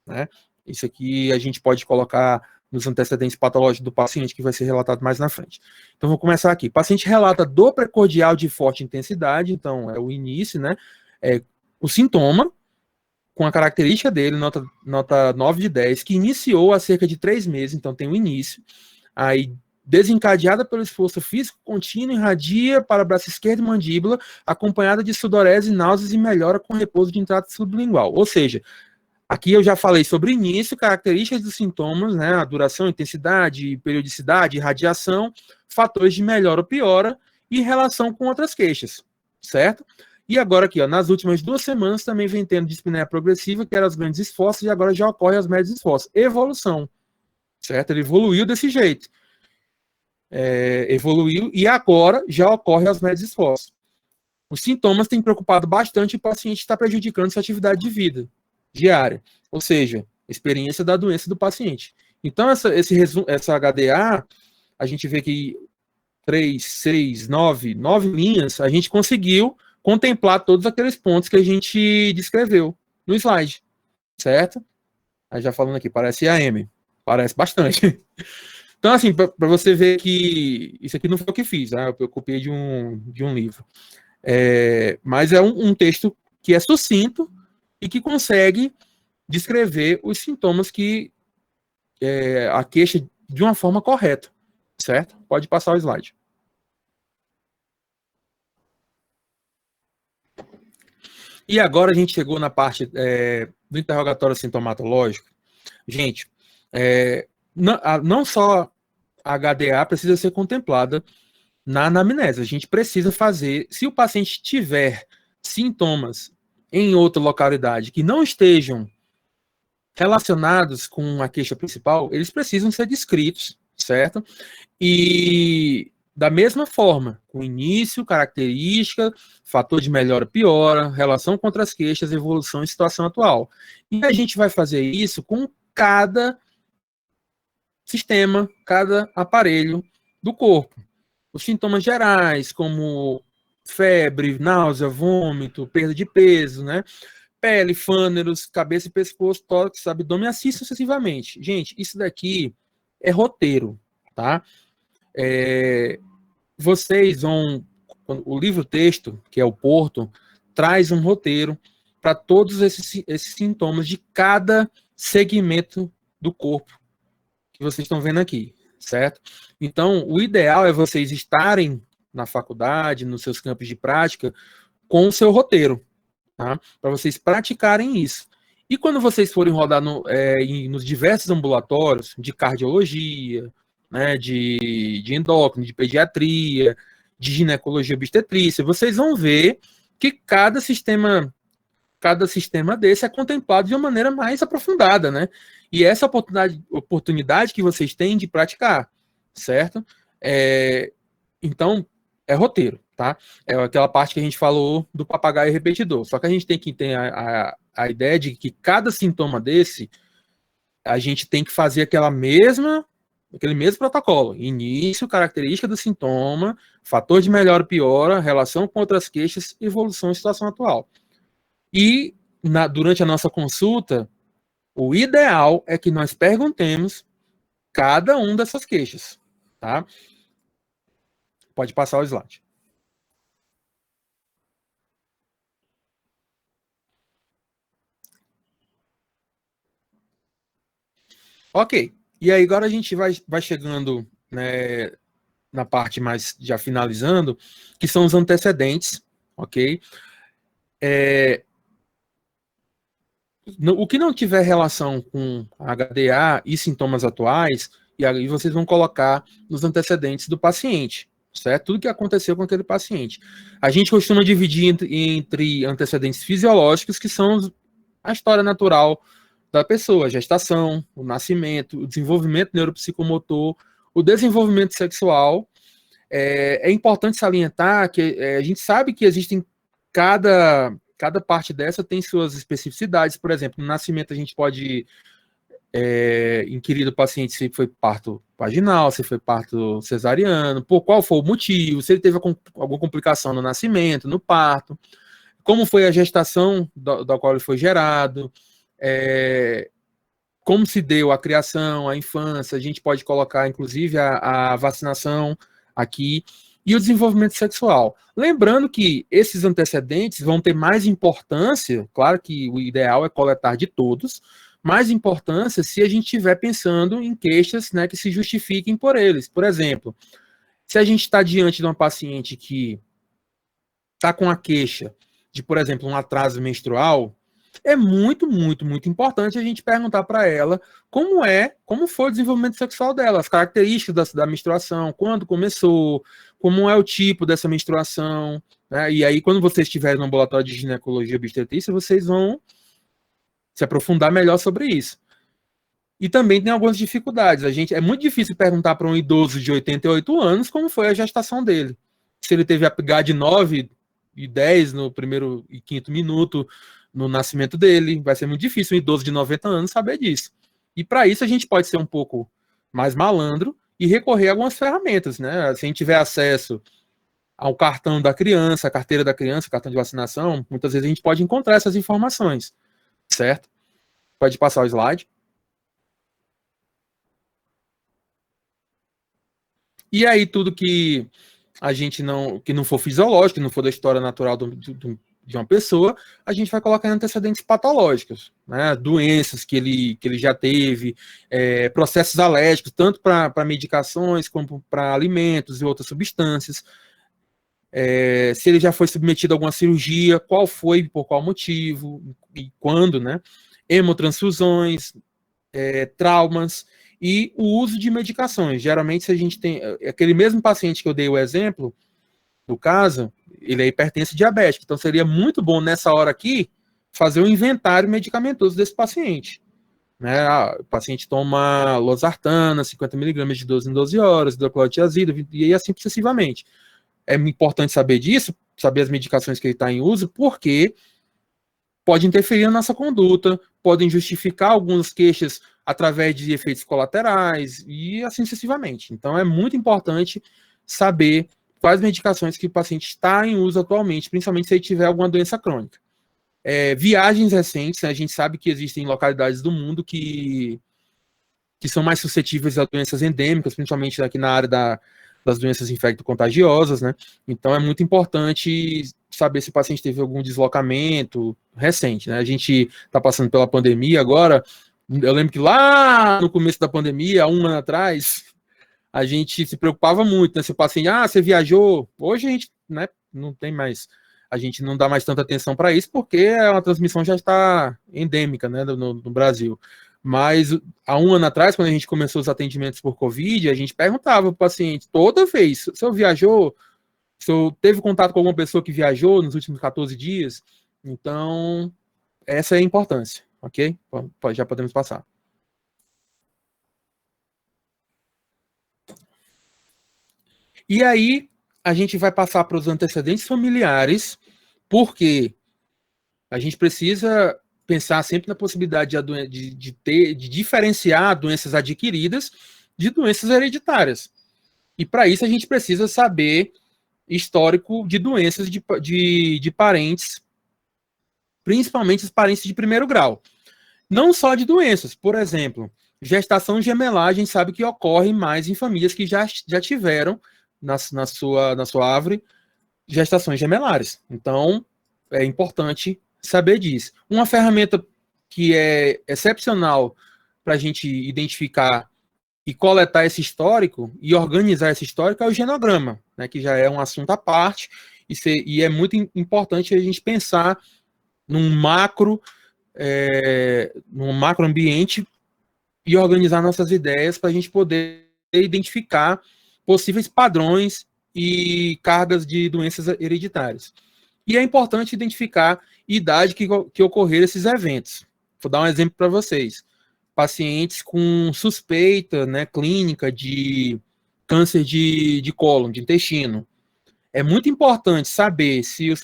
B: né? Isso aqui a gente pode colocar nos antecedentes patológicos do paciente, que vai ser relatado mais na frente. Então, vou começar aqui. O paciente relata dor precordial de forte intensidade, então é o início, né? O sintoma, com a característica dele, nota 9 de 10, que iniciou há cerca de 3 meses, então tem o início. Aí, desencadeada pelo esforço físico contínuo, irradia para o braço esquerdo e mandíbula, acompanhada de sudorese, náuseas e melhora com repouso de intrato sublingual. Ou seja, aqui eu já falei sobre início, características dos sintomas, né, a duração, intensidade, periodicidade, irradiação, fatores de melhora ou piora e relação com outras queixas, certo? E agora aqui, ó, nas últimas 2 semanas também vem tendo dispneia progressiva, que era os grandes esforços, e agora já ocorre os médios esforços. Evolução, certo? Ele evoluiu desse jeito. Evoluiu e agora já ocorre os médios esforços. Os sintomas têm preocupado bastante e o paciente está prejudicando sua atividade de vida diária, ou seja, experiência da doença do paciente. Então, essa HDA, a gente vê que 3, 6, 9 linhas, a gente conseguiu contemplar todos aqueles pontos que a gente descreveu no slide, certo? Aí já falando aqui, parece AM, parece bastante. Então, assim, para você ver que isso aqui não foi o que fiz, né? Eu copiei de um livro. Mas é um texto que é sucinto e que consegue descrever os sintomas que a queixa de uma forma correta, certo? Pode passar o slide. E agora a gente chegou na parte do interrogatório sintomatológico. Gente, não só a HDA precisa ser contemplada na anamnese. A gente precisa fazer, se o paciente tiver sintomas em outra localidade que não estejam relacionados com a queixa principal, eles precisam ser descritos, certo? E da mesma forma, com início, característica, fator de melhora, piora, relação com outras queixas, evolução e situação atual. E a gente vai fazer isso com cada sistema, cada aparelho do corpo. Os sintomas gerais, como febre, náusea, vômito, perda de peso, né? Pele, fâneros, cabeça e pescoço, tórax, abdômen, assim sucessivamente. Gente, isso daqui é roteiro, tá? Vocês vão... O livro-texto, que é o Porto, traz um roteiro para todos esses sintomas de cada segmento do corpo que vocês estão vendo aqui, certo? Então, o ideal é vocês estarem na faculdade, nos seus campos de prática, com o seu roteiro, tá? Para vocês praticarem isso. E quando vocês forem rodar nos diversos ambulatórios de cardiologia, né, de endócrino, de pediatria, de ginecologia e obstetrícia, vocês vão ver que cada sistema desse é contemplado de uma maneira mais aprofundada, né? E essa oportunidade que vocês têm de praticar, certo? Então, é roteiro, tá? É aquela parte que a gente falou do papagaio repetidor. Só que a gente tem que ter a ideia de que cada sintoma desse, a gente tem que fazer aquele mesmo protocolo. Início, característica do sintoma, fator de melhora e piora, relação com outras queixas, evolução e situação atual. E durante a nossa consulta, o ideal é que nós perguntemos cada uma dessas queixas, tá? Pode passar o slide. Ok. E aí agora a gente vai chegando, né, na parte mais já finalizando, que são os antecedentes, ok? O que não tiver relação com HDA e sintomas atuais, e aí vocês vão colocar nos antecedentes do paciente, certo? Tudo que aconteceu com aquele paciente. A gente costuma dividir entre antecedentes fisiológicos, que são a história natural da pessoa, a gestação, o nascimento, o desenvolvimento neuropsicomotor, o desenvolvimento sexual. É importante salientar que a gente sabe que existem cada parte dessa tem suas especificidades. Por exemplo, no nascimento a gente pode inquirir do paciente se foi parto vaginal, se foi parto cesariano, por qual foi o motivo, se ele teve alguma complicação no nascimento, no parto, como foi a gestação da qual ele foi gerado, como se deu a criação, a infância, a gente pode colocar, inclusive, a vacinação aqui, e o desenvolvimento sexual. Lembrando que esses antecedentes vão ter mais importância, claro que o ideal é coletar de todos, mais importância se a gente estiver pensando em queixas, né, que se justifiquem por eles. Por exemplo, se a gente está diante de uma paciente que está com a queixa de, por exemplo, um atraso menstrual, é muito, muito, muito importante a gente perguntar para ela como foi o desenvolvimento sexual dela, as características da menstruação, quando começou, como é o tipo dessa menstruação, né? E aí, quando vocês estiverem no ambulatório de ginecologia e obstetrícia, vocês vão se aprofundar melhor sobre isso. E também tem algumas dificuldades. É muito difícil perguntar para um idoso de 88 anos como foi a gestação dele. Se ele teve APGAR de 9 e 10 no primeiro e quinto minuto no nascimento dele. Vai ser muito difícil um idoso de 90 anos saber disso. E para isso a gente pode ser um pouco mais malandro e recorrer a algumas ferramentas, né? Se a gente tiver acesso ao cartão da criança, a carteira da criança, cartão de vacinação, muitas vezes a gente pode encontrar essas informações, certo? Pode passar o slide. E aí tudo que a gente que não for fisiológico, que não for da história natural de uma pessoa, a gente vai colocar em antecedentes patológicos, né? Doenças que ele já teve, processos alérgicos, tanto para medicações como para alimentos e outras substâncias. Se ele já foi submetido a alguma cirurgia, qual foi, por qual motivo e quando, né? Hemotransfusões, traumas e o uso de medicações. Geralmente, se a gente tem aquele mesmo paciente que eu dei o exemplo do caso, ele é hipertenso e diabético. Então, seria muito bom nessa hora aqui fazer um inventário medicamentoso desse paciente. Né? O paciente toma losartana, 50 mg de 12 em 12 horas, hidroclorotiazida, e assim sucessivamente. É importante saber disso, saber as medicações que ele está em uso, porque pode interferir na nossa conduta, podem justificar algumas queixas através de efeitos colaterais e assim sucessivamente. Então, é muito importante saber quais medicações que o paciente está em uso atualmente, principalmente se ele tiver alguma doença crônica. Viagens recentes, né, a gente sabe que existem localidades do mundo que são mais suscetíveis a doenças endêmicas, principalmente aqui na área das doenças infecto-contagiosas, né? Então, é muito importante saber se o paciente teve algum deslocamento recente, né? A gente está passando pela pandemia agora. Eu lembro que lá no começo da pandemia, há um ano atrás, a gente se preocupava muito, né? Se o paciente, você viajou. Hoje a gente, né, não tem mais, a gente não dá mais tanta atenção para isso, porque a transmissão já está endêmica, né, no Brasil. Mas há um ano atrás, quando a gente começou os atendimentos por Covid, a gente perguntava para o paciente, toda vez, se o senhor viajou, se o senhor teve contato com alguma pessoa que viajou nos últimos 14 dias. Então, essa é a importância, ok? Já podemos passar. E aí, a gente vai passar para os antecedentes familiares, porque a gente precisa pensar sempre na possibilidade de diferenciar doenças adquiridas de doenças hereditárias. E para isso a gente precisa saber histórico de doenças de parentes, principalmente os parentes de primeiro grau. Não só de doenças, por exemplo, gestação gemelar, a gente sabe que ocorre mais em famílias que já tiveram na sua árvore gestações gemelares. Então, é importante saber disso. Uma ferramenta que é excepcional para a gente identificar e coletar esse histórico e organizar esse histórico é o genograma, né, que já é um assunto à parte, e é muito importante a gente pensar num macro ambiente e organizar nossas ideias para a gente poder identificar possíveis padrões e cargas de doenças hereditárias. E é importante identificar a idade que ocorreram esses eventos. Vou dar um exemplo para vocês. Pacientes com suspeita, né, clínica de câncer de cólon, de intestino. É muito importante saber se os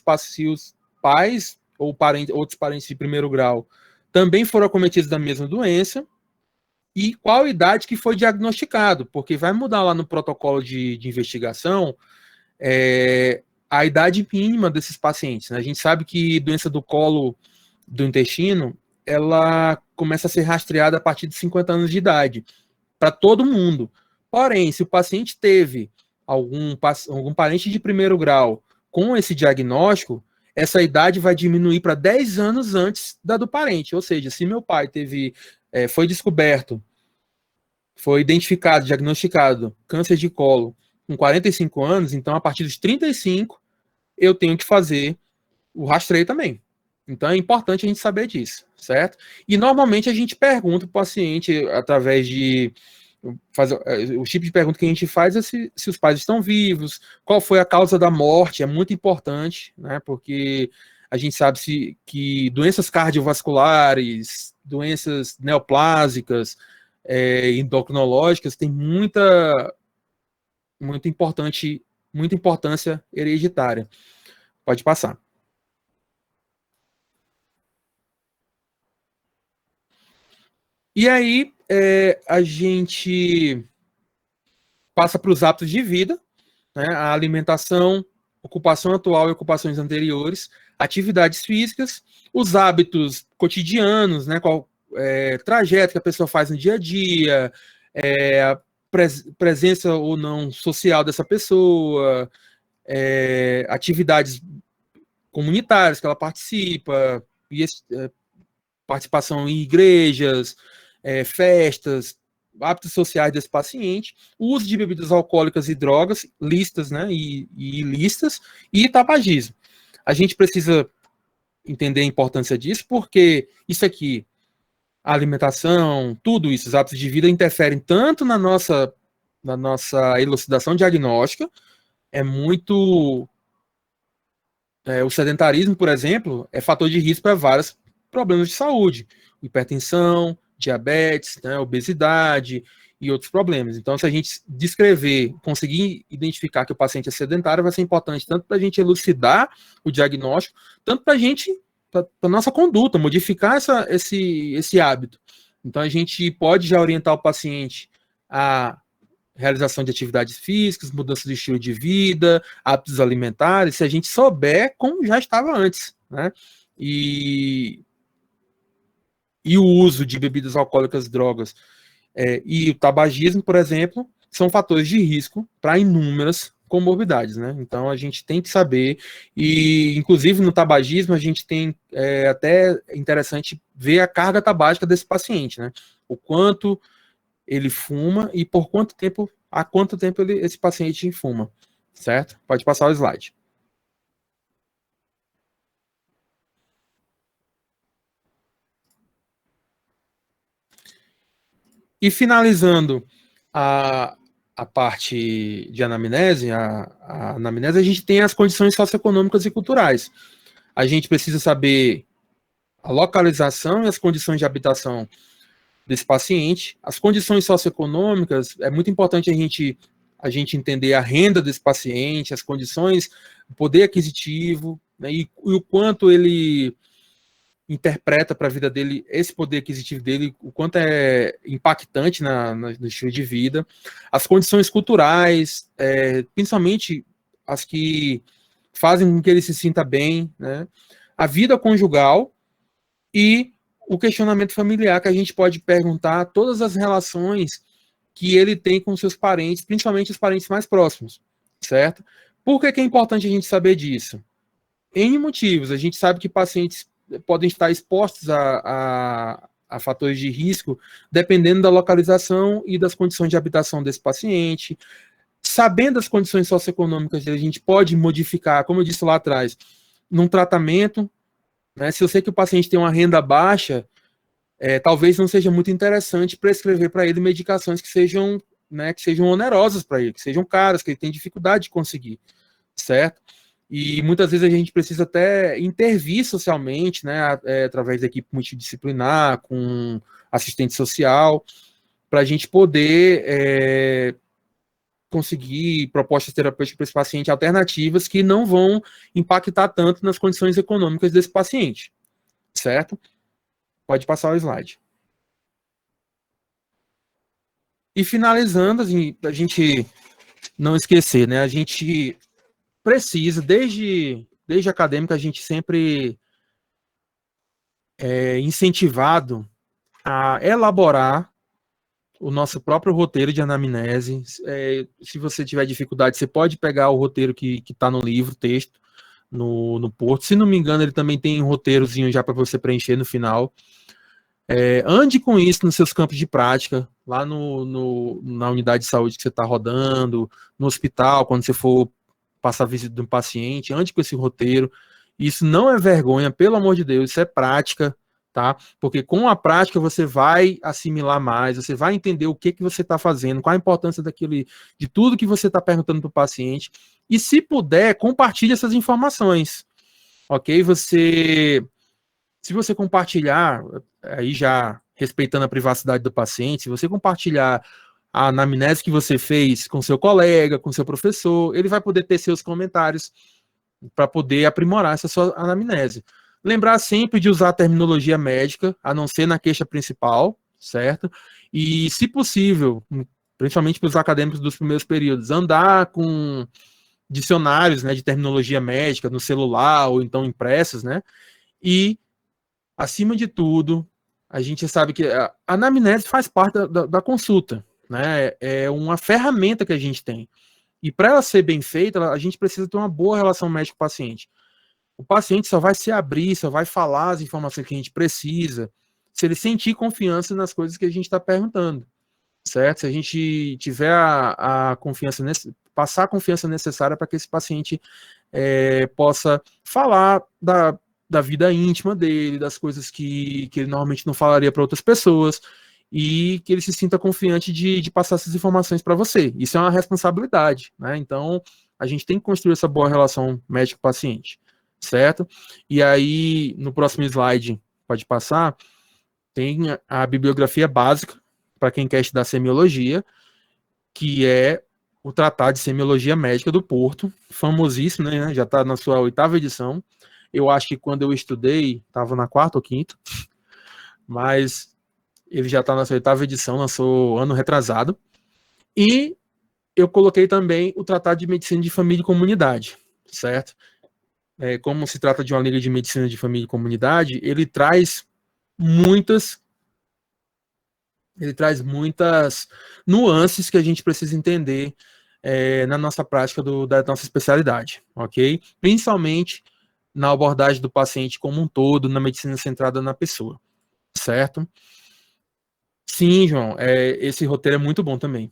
B: pais ou outros parentes de primeiro grau também foram acometidos da mesma doença e qual idade que foi diagnosticado, porque vai mudar lá no protocolo de investigação a idade mínima desses pacientes. Né? A gente sabe que doença do colo do intestino, ela começa a ser rastreada a partir de 50 anos de idade, para todo mundo. Porém, se o paciente teve algum parente de primeiro grau com esse diagnóstico, essa idade vai diminuir para 10 anos antes da do parente. Ou seja, se meu pai foi descoberto, foi identificado, diagnosticado câncer de colo com 45 anos, então a partir dos 35 eu tenho que fazer o rastreio também. Então é importante a gente saber disso, certo? E normalmente a gente pergunta para o paciente através de o tipo de pergunta que a gente faz é se os pais estão vivos, qual foi a causa da morte, é muito importante, né? Porque a gente sabe que doenças cardiovasculares, doenças neoplásicas, endocrinológicas, tem muita importância hereditária. Pode passar. E aí, a gente passa para os hábitos de vida, né? A alimentação, ocupação atual e ocupações anteriores, atividades físicas, os hábitos cotidianos, né? Trajeto que a pessoa faz no dia a dia, a presença ou não social dessa pessoa, atividades comunitárias que ela participa, participação em igrejas, festas, hábitos sociais desse paciente, o uso de bebidas alcoólicas e drogas, listas, né, e ilícitas, e tabagismo. A gente precisa entender a importância disso, porque isso aqui, a alimentação, tudo isso, os hábitos de vida interferem tanto na nossa elucidação diagnóstica, o sedentarismo, por exemplo, é fator de risco para vários problemas de saúde, hipertensão, diabetes, né, obesidade e outros problemas. Então, se a gente descrever, conseguir identificar que o paciente é sedentário, vai ser importante tanto para a gente elucidar o diagnóstico, tanto para a nossa conduta, modificar esse hábito. Então, a gente pode já orientar o paciente a realização de atividades físicas, mudança de estilo de vida, hábitos alimentares, se a gente souber como já estava antes, né? E o uso de bebidas alcoólicas, drogas e o tabagismo, por exemplo, são fatores de risco para inúmeras comorbidades, né? Então a gente tem que saber, e inclusive no tabagismo a gente tem até interessante ver a carga tabágica desse paciente, né? O quanto ele fuma e há quanto tempo esse paciente fuma, certo? Pode passar o slide. E finalizando a parte de anamnese, a anamnese, a gente tem as condições socioeconômicas e culturais. A gente precisa saber a localização e as condições de habitação desse paciente. As condições socioeconômicas, é muito importante a gente entender a renda desse paciente, as condições, o poder aquisitivo, né, e o quanto ele interpreta para a vida dele, esse poder aquisitivo dele, o quanto é impactante no estilo de vida. As condições culturais, principalmente as que fazem com que ele se sinta bem, né? A vida conjugal e o questionamento familiar, que a gente pode perguntar todas as relações que ele tem com seus parentes, principalmente os parentes mais próximos, certo? Por que é importante a gente saber disso? N motivos. A gente sabe que pacientes podem estar expostos a fatores de risco, dependendo da localização e das condições de habitação desse paciente. Sabendo as condições socioeconômicas dele, a gente pode modificar, como eu disse lá atrás, num tratamento, né? Se eu sei que o paciente tem uma renda baixa, talvez não seja muito interessante prescrever para ele medicações que sejam onerosas para ele, que sejam caras, que ele tem dificuldade de conseguir, certo? E muitas vezes a gente precisa até intervir socialmente, né, através da equipe multidisciplinar, com assistente social, para a gente poder conseguir propostas terapêuticas para esse paciente alternativas que não vão impactar tanto nas condições econômicas desse paciente, certo? Pode passar o slide. E finalizando, assim, a gente não esquecer, né, a gente precisa, desde acadêmica, a gente sempre incentivado a elaborar o nosso próprio roteiro de anamnese. Se você tiver dificuldade, você pode pegar o roteiro que está no livro, texto, no Porto. Se não me engano, ele também tem um roteirozinho já para você preencher no final. Ande com isso nos seus campos de prática, lá na unidade de saúde que você está rodando, no hospital, quando você for passar a visita de um paciente, ande com esse roteiro. Isso não é vergonha, pelo amor de Deus, isso é prática, tá? Porque com a prática você vai assimilar mais, você vai entender o que você está fazendo, qual a importância de tudo que você está perguntando para o paciente. E se puder, compartilhe essas informações, ok? Se você compartilhar, aí já respeitando a privacidade do paciente, se você compartilhar a anamnese que você fez com seu colega, com seu professor, ele vai poder ter seus comentários para poder aprimorar essa sua anamnese. Lembrar sempre de usar a terminologia médica, a não ser na queixa principal, certo? E, se possível, principalmente para os acadêmicos dos primeiros períodos, andar com dicionários, né, de terminologia médica no celular ou então impressos, né? E, acima de tudo, a gente sabe que a anamnese faz parte da consulta, né? É uma ferramenta que a gente tem. E para ela ser bem feita, a gente precisa ter uma boa relação médico-paciente. O paciente só vai se abrir, só vai falar as informações que a gente precisa, se ele sentir confiança nas coisas que a gente está perguntando, certo? Se a gente tiver a confiança, passar a confiança necessária para que esse paciente possa falar da vida íntima dele, das coisas que ele normalmente não falaria para outras pessoas, e que ele se sinta confiante de passar essas informações para você. Isso é uma responsabilidade, né? Então, a gente tem que construir essa boa relação médico-paciente, certo? E aí, no próximo slide, pode passar, tem a bibliografia básica, para quem quer estudar semiologia, que é o Tratado de Semiologia Médica do Porto, famosíssimo, né? Já está na sua 8ª edição. Eu acho que quando eu estudei, estava na 4ª ou 5ª, mas ele já está na sua 8ª edição, lançou ano retrasado. E eu coloquei também o Tratado de Medicina de Família e Comunidade, certo? Como se trata de uma liga de medicina de família e comunidade, ele traz muitas nuances que a gente precisa entender na nossa prática da nossa especialidade, ok? Principalmente na abordagem do paciente como um todo, na medicina centrada na pessoa, certo? Sim, João, esse roteiro é muito bom também.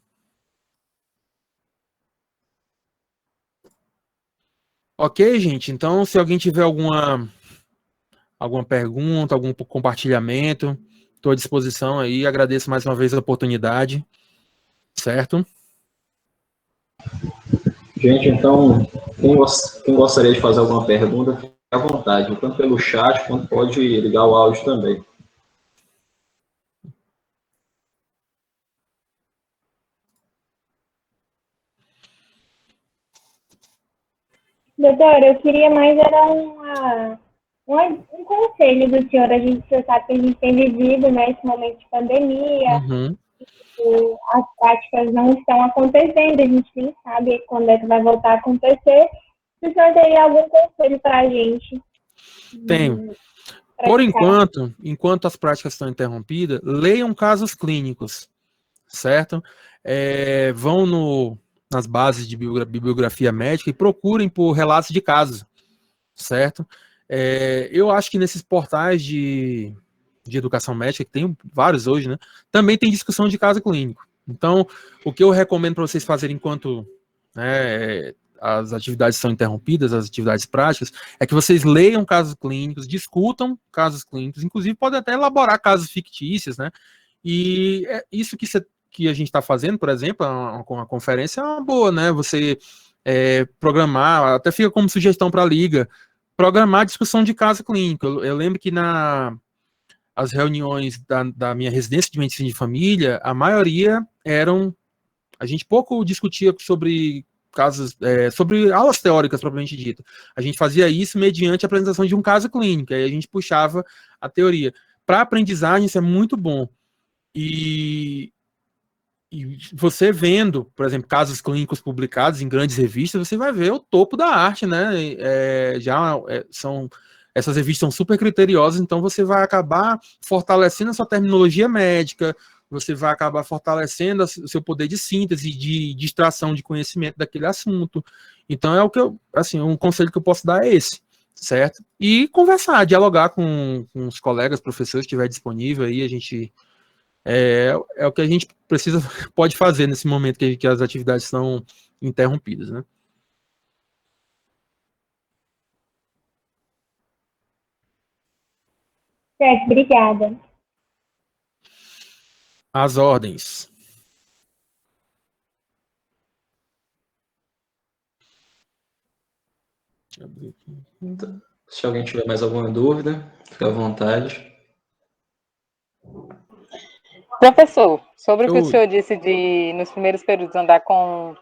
B: Ok, gente, então se alguém tiver alguma pergunta, algum compartilhamento, estou à disposição aí, agradeço mais uma vez a oportunidade, certo?
A: Gente, então, quem gostaria de fazer alguma pergunta, fique à vontade, tanto pelo chat, quanto pode ligar o áudio também.
C: Doutor, eu queria mais era um conselho do senhor. A gente já sabe que a gente tem vivido, né, esse momento de pandemia, as práticas não estão acontecendo, a gente nem sabe quando é que vai voltar a acontecer. Se o senhor teria algum conselho para a gente?
B: Tenho. Por enquanto as práticas estão interrompidas, leiam casos clínicos, certo? Vão nas bases de bibliografia médica e procurem por relatos de casos, certo? Eu acho que nesses portais de educação médica, que tem vários hoje, né? Também tem discussão de caso clínico. Então, o que eu recomendo para vocês fazerem enquanto as atividades são interrompidas, as atividades práticas, é que vocês leiam casos clínicos, discutam casos clínicos, inclusive podem até elaborar casos fictícios, né? E isso que a gente está fazendo, por exemplo, com a conferência é uma boa, né? Você programar, até fica como sugestão para a Liga, programar a discussão de caso clínico. Eu lembro que as reuniões da minha residência de medicina de família, a maioria a gente pouco discutia sobre casos, sobre aulas teóricas propriamente dita. A gente fazia isso mediante a apresentação de um caso clínico, aí a gente puxava a teoria. Para aprendizagem, isso é muito bom. E você vendo, por exemplo, casos clínicos publicados em grandes revistas, você vai ver o topo da arte, né? Essas revistas são super criteriosas, então você vai acabar fortalecendo a sua terminologia médica, você vai acabar fortalecendo o seu poder de síntese, de extração de conhecimento daquele assunto. Então é o que um conselho que eu posso dar é esse, certo? E conversar, dialogar com os colegas, professores que estiver disponível aí, a gente é o que a gente pode fazer nesse momento que as atividades são interrompidas, né?
C: Certo, obrigada.
B: As ordens. Deixa eu abrir aqui.
A: Então, se alguém tiver mais alguma dúvida, fica à vontade.
D: Professor, sobre o que o senhor disse de, nos primeiros períodos, andar com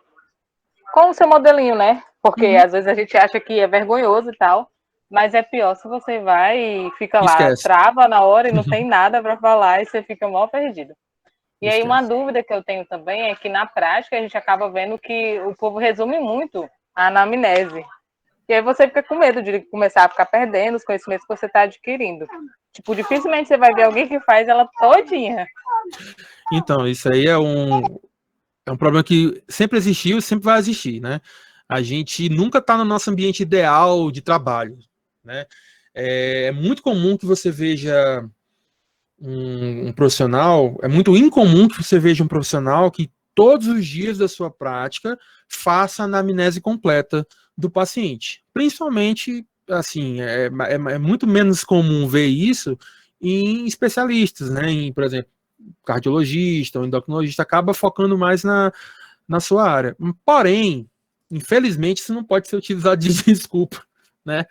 D: o seu modelinho, né? Porque às vezes a gente acha que é vergonhoso e tal, mas é pior se você vai e fica lá,
B: Esquece.
D: trava na hora e não tem nada para falar e você fica mal perdido. E aí uma dúvida que eu tenho também é que na prática a gente acaba vendo que o povo resume muito a anamnese. E aí você fica com medo de começar a ficar perdendo os conhecimentos que você está adquirindo. Tipo, dificilmente você vai ver alguém que faz ela todinha.
B: Então, isso aí é um problema que sempre existiu e sempre vai existir, né? A gente nunca está no nosso ambiente ideal de trabalho, né? É muito comum que você veja um profissional, é muito incomum que você veja um profissional que todos os dias da sua prática faça a anamnese completa do paciente. Principalmente, assim, é muito menos comum ver isso em especialistas, né? Por exemplo, cardiologista ou endocrinologista acaba focando mais na sua área. Porém, infelizmente, isso não pode ser utilizado de desculpa, né?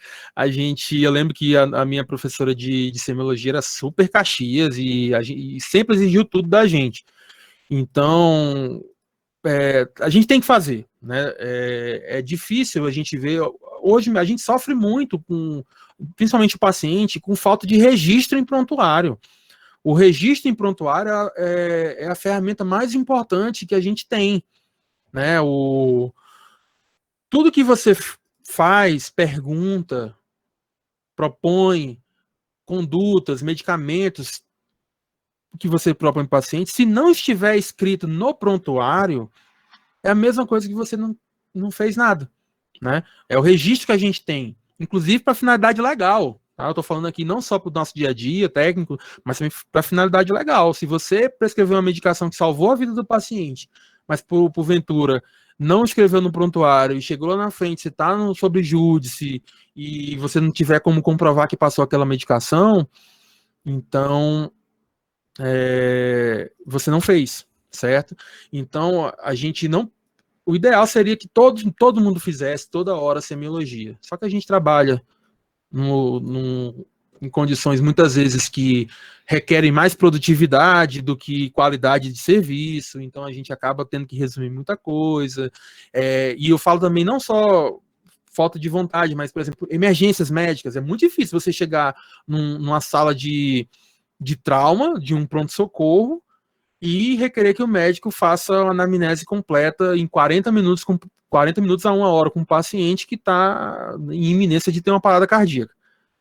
B: Eu lembro que a minha professora de semiologia era super caxias e sempre exigiu tudo da gente. Então, a gente tem que fazer, né? É difícil a gente ver. Hoje a gente sofre muito principalmente o paciente, com falta de registro em prontuário. O registro em prontuário é a ferramenta mais importante que a gente tem, né? Tudo que você faz, pergunta, propõe, condutas, medicamentos que você propõe para o paciente, se não estiver escrito no prontuário, é a mesma coisa que você não fez nada, né? É o registro que a gente tem, inclusive para finalidade legal. Tá? Eu estou falando aqui não só para o nosso dia a dia técnico, mas também para finalidade legal. Se você prescreveu uma medicação que salvou a vida do paciente, mas porventura não escreveu no prontuário e chegou lá na frente, você está sob júdice e você não tiver como comprovar que passou aquela medicação, então você não fez, certo? Então a gente não. O ideal seria que todo mundo fizesse toda hora semiologia. Só que a gente trabalha em condições muitas vezes que requerem mais produtividade do que qualidade de serviço, então a gente acaba tendo que resumir muita coisa. E eu falo também não só falta de vontade, mas, por exemplo, emergências médicas. É muito difícil você chegar numa sala de trauma, de um pronto-socorro, e requerer que o médico faça uma anamnese completa em 40 minutos a 1 hora com um paciente que está em iminência de ter uma parada cardíaca,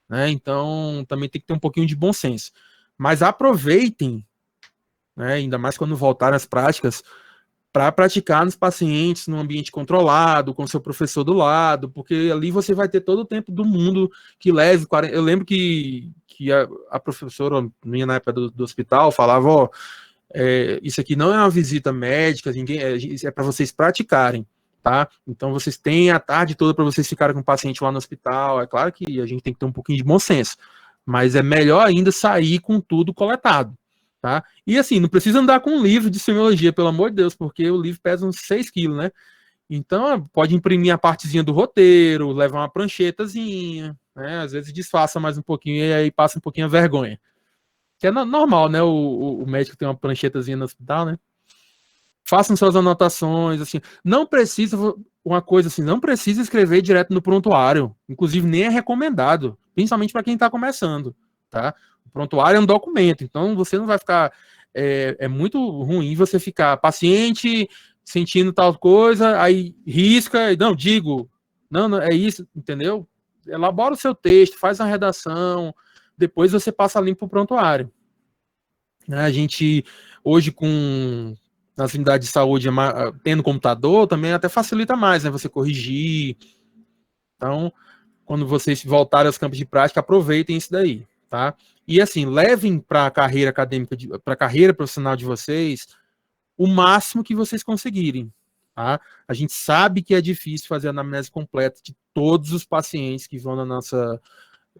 B: né? Então, também tem que ter um pouquinho de bom senso. Mas aproveitem, né, ainda mais quando voltarem às práticas, para praticar nos pacientes num ambiente controlado, com seu professor do lado, porque ali você vai ter todo o tempo do mundo que leve 40. Eu lembro que a professora minha na época do hospital falava, ó, isso aqui não é uma visita médica, é para vocês praticarem, tá? Então vocês têm a tarde toda para vocês ficarem com o paciente lá no hospital. É claro que a gente tem que ter um pouquinho de bom senso, mas é melhor ainda sair com tudo coletado, tá? E assim, não precisa andar com um livro de semiologia, pelo amor de Deus, porque o livro pesa uns 6 quilos, né? Então pode imprimir a partezinha do roteiro, levar uma pranchetazinha, né? Às vezes disfarça mais um pouquinho e aí passa um pouquinho a vergonha. Que é normal, né? O médico tem uma pranchetazinha no hospital, né? Façam suas anotações, assim. Não precisa, uma coisa assim, não precisa escrever direto no prontuário. Inclusive, nem é recomendado, principalmente para quem está começando, tá? O prontuário é um documento, então você não vai ficar. É muito ruim você ficar paciente, sentindo tal coisa, aí risca, não, digo, não, é isso, entendeu? Elabora o seu texto, faz a redação, depois você passa limpo para o prontuário. A gente, hoje, com nas unidades de saúde, tendo computador, também até facilita mais, né? Você corrigir. Então, quando vocês voltarem aos campos de prática, aproveitem isso daí, tá? E assim, levem para a carreira acadêmica, para a carreira profissional de vocês, o máximo que vocês conseguirem, tá? A gente sabe que é difícil fazer a anamnese completa de todos os pacientes que vão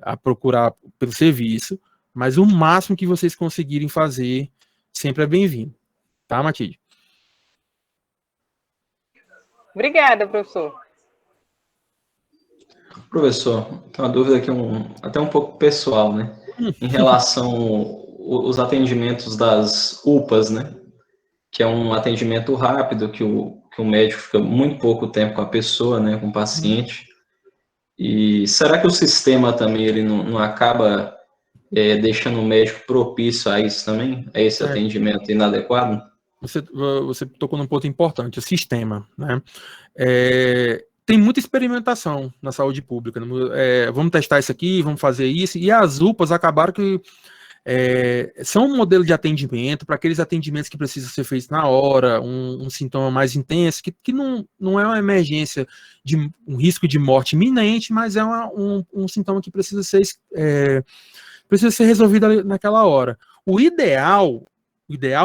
B: a procurar pelo serviço, mas o máximo que vocês conseguirem fazer sempre é bem-vindo, tá, Matilde?
D: Obrigada, professor.
A: Professor, tem uma dúvida aqui, até um pouco pessoal, né? Em relação aos atendimentos das UPAs, né? Que é um atendimento rápido, que o médico fica muito pouco tempo com a pessoa, né? Com o paciente. E será que o sistema também ele não acaba deixando o médico propício a isso também? A esse atendimento inadequado?
B: Você tocou num ponto importante, o sistema, né? Tem muita experimentação na saúde pública. Vamos testar isso aqui, vamos fazer isso. E as UPAs acabaram que são um modelo de atendimento para aqueles atendimentos que precisam ser feitos na hora, um sintoma mais intenso, que não é uma emergência de um risco de morte iminente, mas é um sintoma que precisa ser resolvido naquela hora. O ideal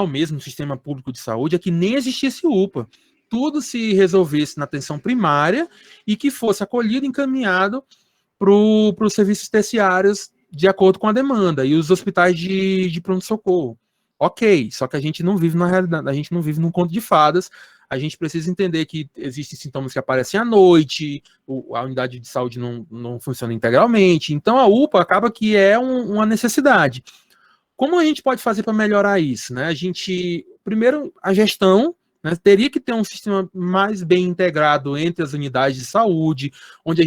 B: mesmo no sistema público de saúde é que nem existisse UPA. Tudo se resolvesse na atenção primária e que fosse acolhido e encaminhado para os serviços terciários de acordo com a demanda e os hospitais de pronto-socorro. Ok, só que a gente não vive na realidade, a gente não vive num conto de fadas, a gente precisa entender que existem sintomas que aparecem à noite, a unidade de saúde não funciona integralmente, então a UPA acaba que é uma necessidade. Como a gente pode fazer para melhorar isso? Né? Primeiro, a gestão, né, teria que ter um sistema mais bem integrado entre as unidades de saúde, onde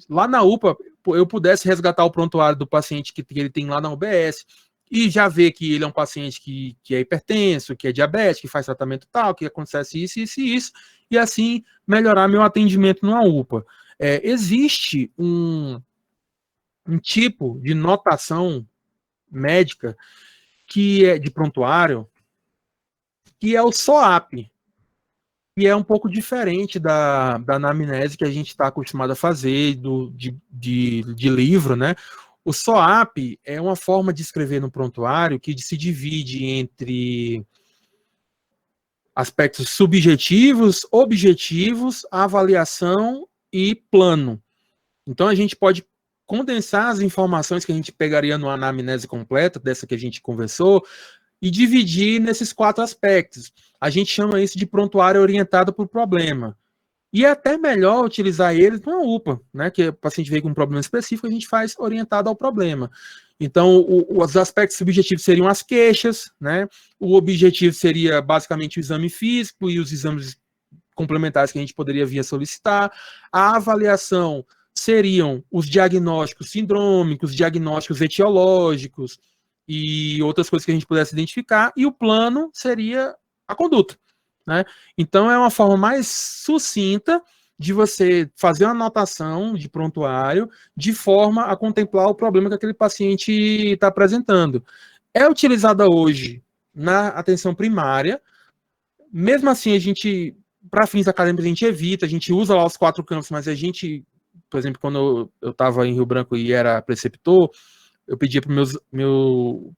B: lá na UPA, eu pudesse resgatar o prontuário do paciente que ele tem lá na UBS, e já ver que ele é um paciente que é hipertenso, que é diabético, que faz tratamento tal, que acontece isso, isso e isso, e assim melhorar meu atendimento numa UPA. Existe um tipo de notação médica que é de prontuário, que é o SOAP, que é um pouco diferente da anamnese que a gente está acostumado a fazer, de livro, né? O SOAP é uma forma de escrever no prontuário que se divide entre aspectos subjetivos, objetivos, avaliação e plano. Então, a gente pode condensar as informações que a gente pegaria numa anamnese completa, dessa que a gente conversou, e dividir nesses 4 aspectos. A gente chama isso de prontuário orientado por problema. E é até melhor utilizar eles numa UPA, né? Que o paciente veio com um problema específico, a gente faz orientado ao problema. Então, os aspectos subjetivos seriam as queixas, né? O objetivo seria basicamente o exame físico e os exames complementares que a gente poderia vir a solicitar. A avaliação seriam os diagnósticos sindrômicos, diagnósticos etiológicos e outras coisas que a gente pudesse identificar, e o plano seria a conduta, né? Então, é uma forma mais sucinta de você fazer uma anotação de prontuário de forma a contemplar o problema que aquele paciente está apresentando. É utilizada hoje na atenção primária, mesmo assim, a gente, para fins acadêmicos, a gente evita, a gente usa lá os 4 campos, mas a gente, por exemplo, quando eu estava em Rio Branco e era preceptor, eu pedia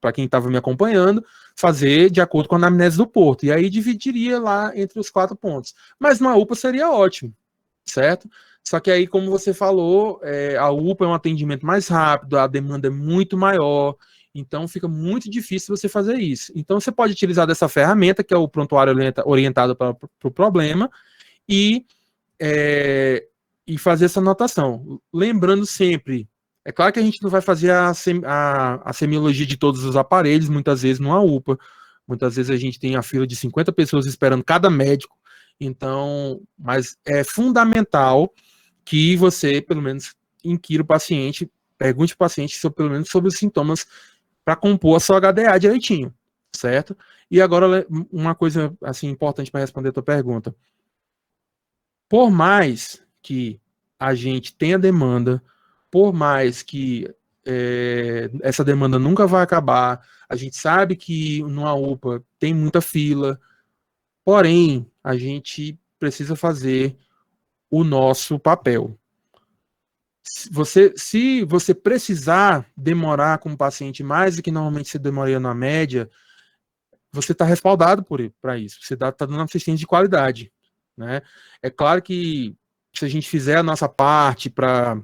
B: para quem estava me acompanhando fazer de acordo com a anamnese do Porto, e aí dividiria lá entre os 4 pontos. Mas numa UPA seria ótimo, certo? Só que aí, como você falou, a UPA é um atendimento mais rápido, a demanda é muito maior, então fica muito difícil você fazer isso. Então você pode utilizar dessa ferramenta, que é o prontuário orientado para o problema, e fazer essa anotação. Lembrando sempre, é claro que a gente não vai fazer a semiologia de todos os aparelhos, muitas vezes numa UPA, muitas vezes a gente tem a fila de 50 pessoas esperando cada médico, então, mas é fundamental que você, pelo menos, inquira o paciente, pergunte ao paciente pelo menos sobre os sintomas para compor a sua HDA direitinho, certo? E agora, uma coisa assim importante para responder a tua pergunta. Por mais que a gente tenha demanda, por mais que essa demanda nunca vai acabar, a gente sabe que numa UPA tem muita fila, Porém, a gente precisa fazer o nosso papel. Se você precisar demorar com o paciente mais do que normalmente você demoraria na média, você está respaldado para isso. Você está dando assistência de qualidade, né? É claro que se a gente fizer a nossa parte para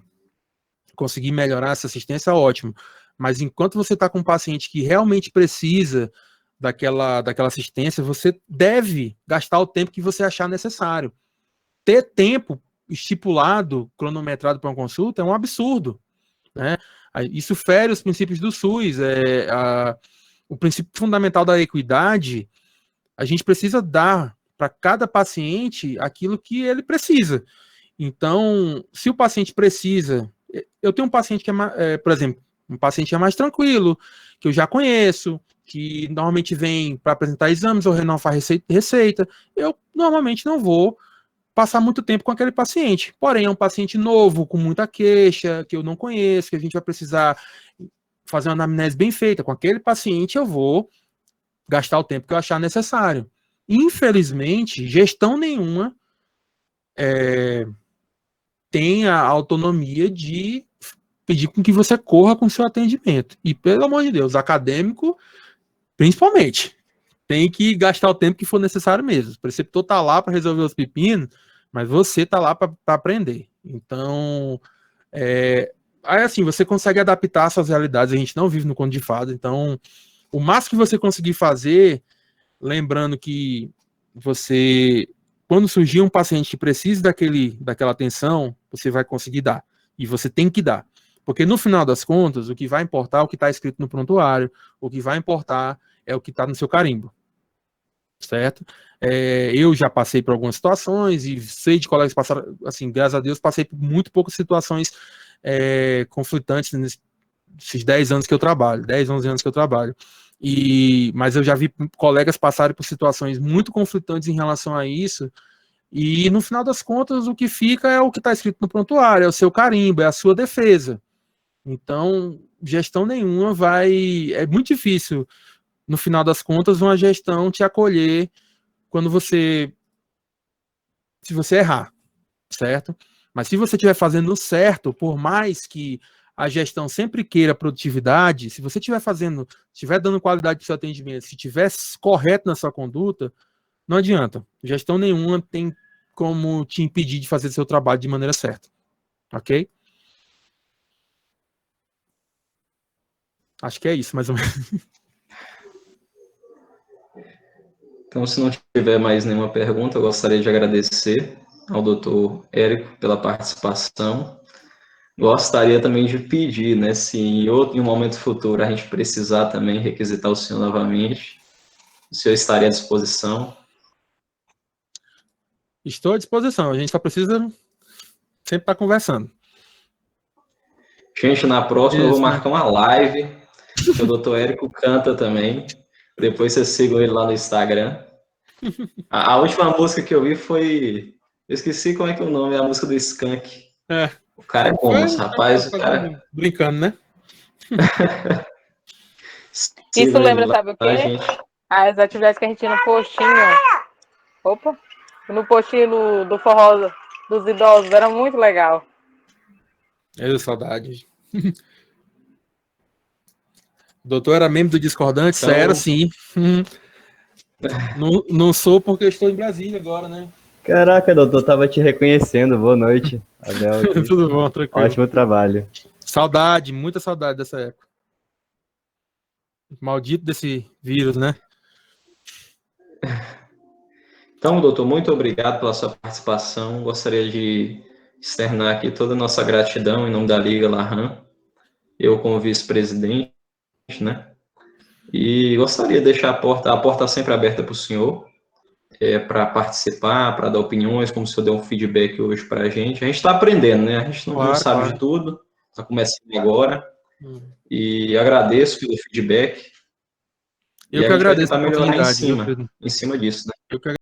B: conseguir melhorar essa assistência, ótimo. Mas enquanto você está com um paciente que realmente precisa daquela assistência, você deve gastar o tempo que você achar necessário. Ter tempo estipulado, cronometrado para uma consulta é um absurdo, né? Isso fere os princípios do SUS. O princípio fundamental da equidade, a gente precisa dar para cada paciente aquilo que ele precisa. Então, se o paciente precisa... Eu tenho um paciente que por exemplo, um paciente é mais tranquilo, que eu já conheço, que normalmente vem para apresentar exames, ou não faz receita, eu normalmente não vou passar muito tempo com aquele paciente. Porém, é um paciente novo, com muita queixa, que eu não conheço, que a gente vai precisar fazer uma anamnese bem feita. Com aquele paciente, eu vou gastar o tempo que eu achar necessário. Infelizmente, gestão nenhuma tem a autonomia de pedir com que você corra com o seu atendimento. E, pelo amor de Deus, acadêmico, principalmente, tem que gastar o tempo que for necessário mesmo. O preceptor está lá para resolver os pepinos, mas você está lá para aprender. Então, aí assim, você consegue adaptar suas realidades. A gente não vive no conto de fada. Então, o máximo que você conseguir fazer, lembrando que você, quando surgir um paciente que precise daquela atenção, você vai conseguir dar. E você tem que dar. Porque no final das contas, o que vai importar é o que está escrito no prontuário, o que vai importar é o que está no seu carimbo. Certo? Eu já passei por algumas situações e sei de colegas que passaram, assim, graças a Deus, passei por muito poucas situações conflitantes nesses 10 anos que eu trabalho, 10, 11 anos que eu trabalho. Mas eu já vi colegas passarem por situações muito conflitantes em relação a isso, e no final das contas o que fica é o que está escrito no prontuário, é o seu carimbo, é a sua defesa. Então, gestão nenhuma é muito difícil, no final das contas, uma gestão te acolher se você errar, certo? Mas se você estiver fazendo o certo, por mais que a gestão sempre queira produtividade, se você estiver dando qualidade para o seu atendimento, se estiver correto na sua conduta, não adianta. Gestão nenhuma tem como te impedir de fazer seu trabalho de maneira certa. Ok? Acho que é isso, mais ou menos.
A: Então, se não tiver mais nenhuma pergunta, eu gostaria de agradecer ao Dr. Érico pela participação. Gostaria também de pedir, né, se em um momento futuro a gente precisar também requisitar o senhor novamente, o senhor estaria à disposição?
B: Estou à disposição, a gente só precisa sempre estar conversando.
A: Gente, na próxima eu vou marcar uma live, que o Dr. Érico canta também. Depois vocês sigam ele lá no Instagram. A última música que eu vi foi... Eu esqueci como é que é o nome, é a música do Skank. O cara é bom, rapaz, o cara...
B: Brincando, né?
D: Isso lembra, sabe o quê? As atividades que a gente tinha no postinho. Opa! No postinho do forró dos idosos, era muito legal.
B: Saudade. O doutor era membro do Discordante? Então... Era, sim. Não sou porque eu estou em Brasília agora, né?
E: Caraca, doutor, tava te reconhecendo. Boa noite. Abel,
B: tudo bom, tranquilo.
E: Ótimo trabalho.
B: Saudade, muita saudade dessa época. Maldito desse vírus, né?
A: Então, doutor, muito obrigado pela sua participação. Gostaria de externar aqui toda a nossa gratidão em nome da Liga Larran, eu como vice-presidente, né? E gostaria de deixar a porta sempre aberta para o senhor, para participar, para dar opiniões, como o senhor deu um feedback hoje para a gente. A gente está aprendendo, né? A gente não sabe de tudo, está começando agora. E agradeço pelo feedback.
B: Eu que agradeço
A: a melhorar em cima disso, né?
B: Eu que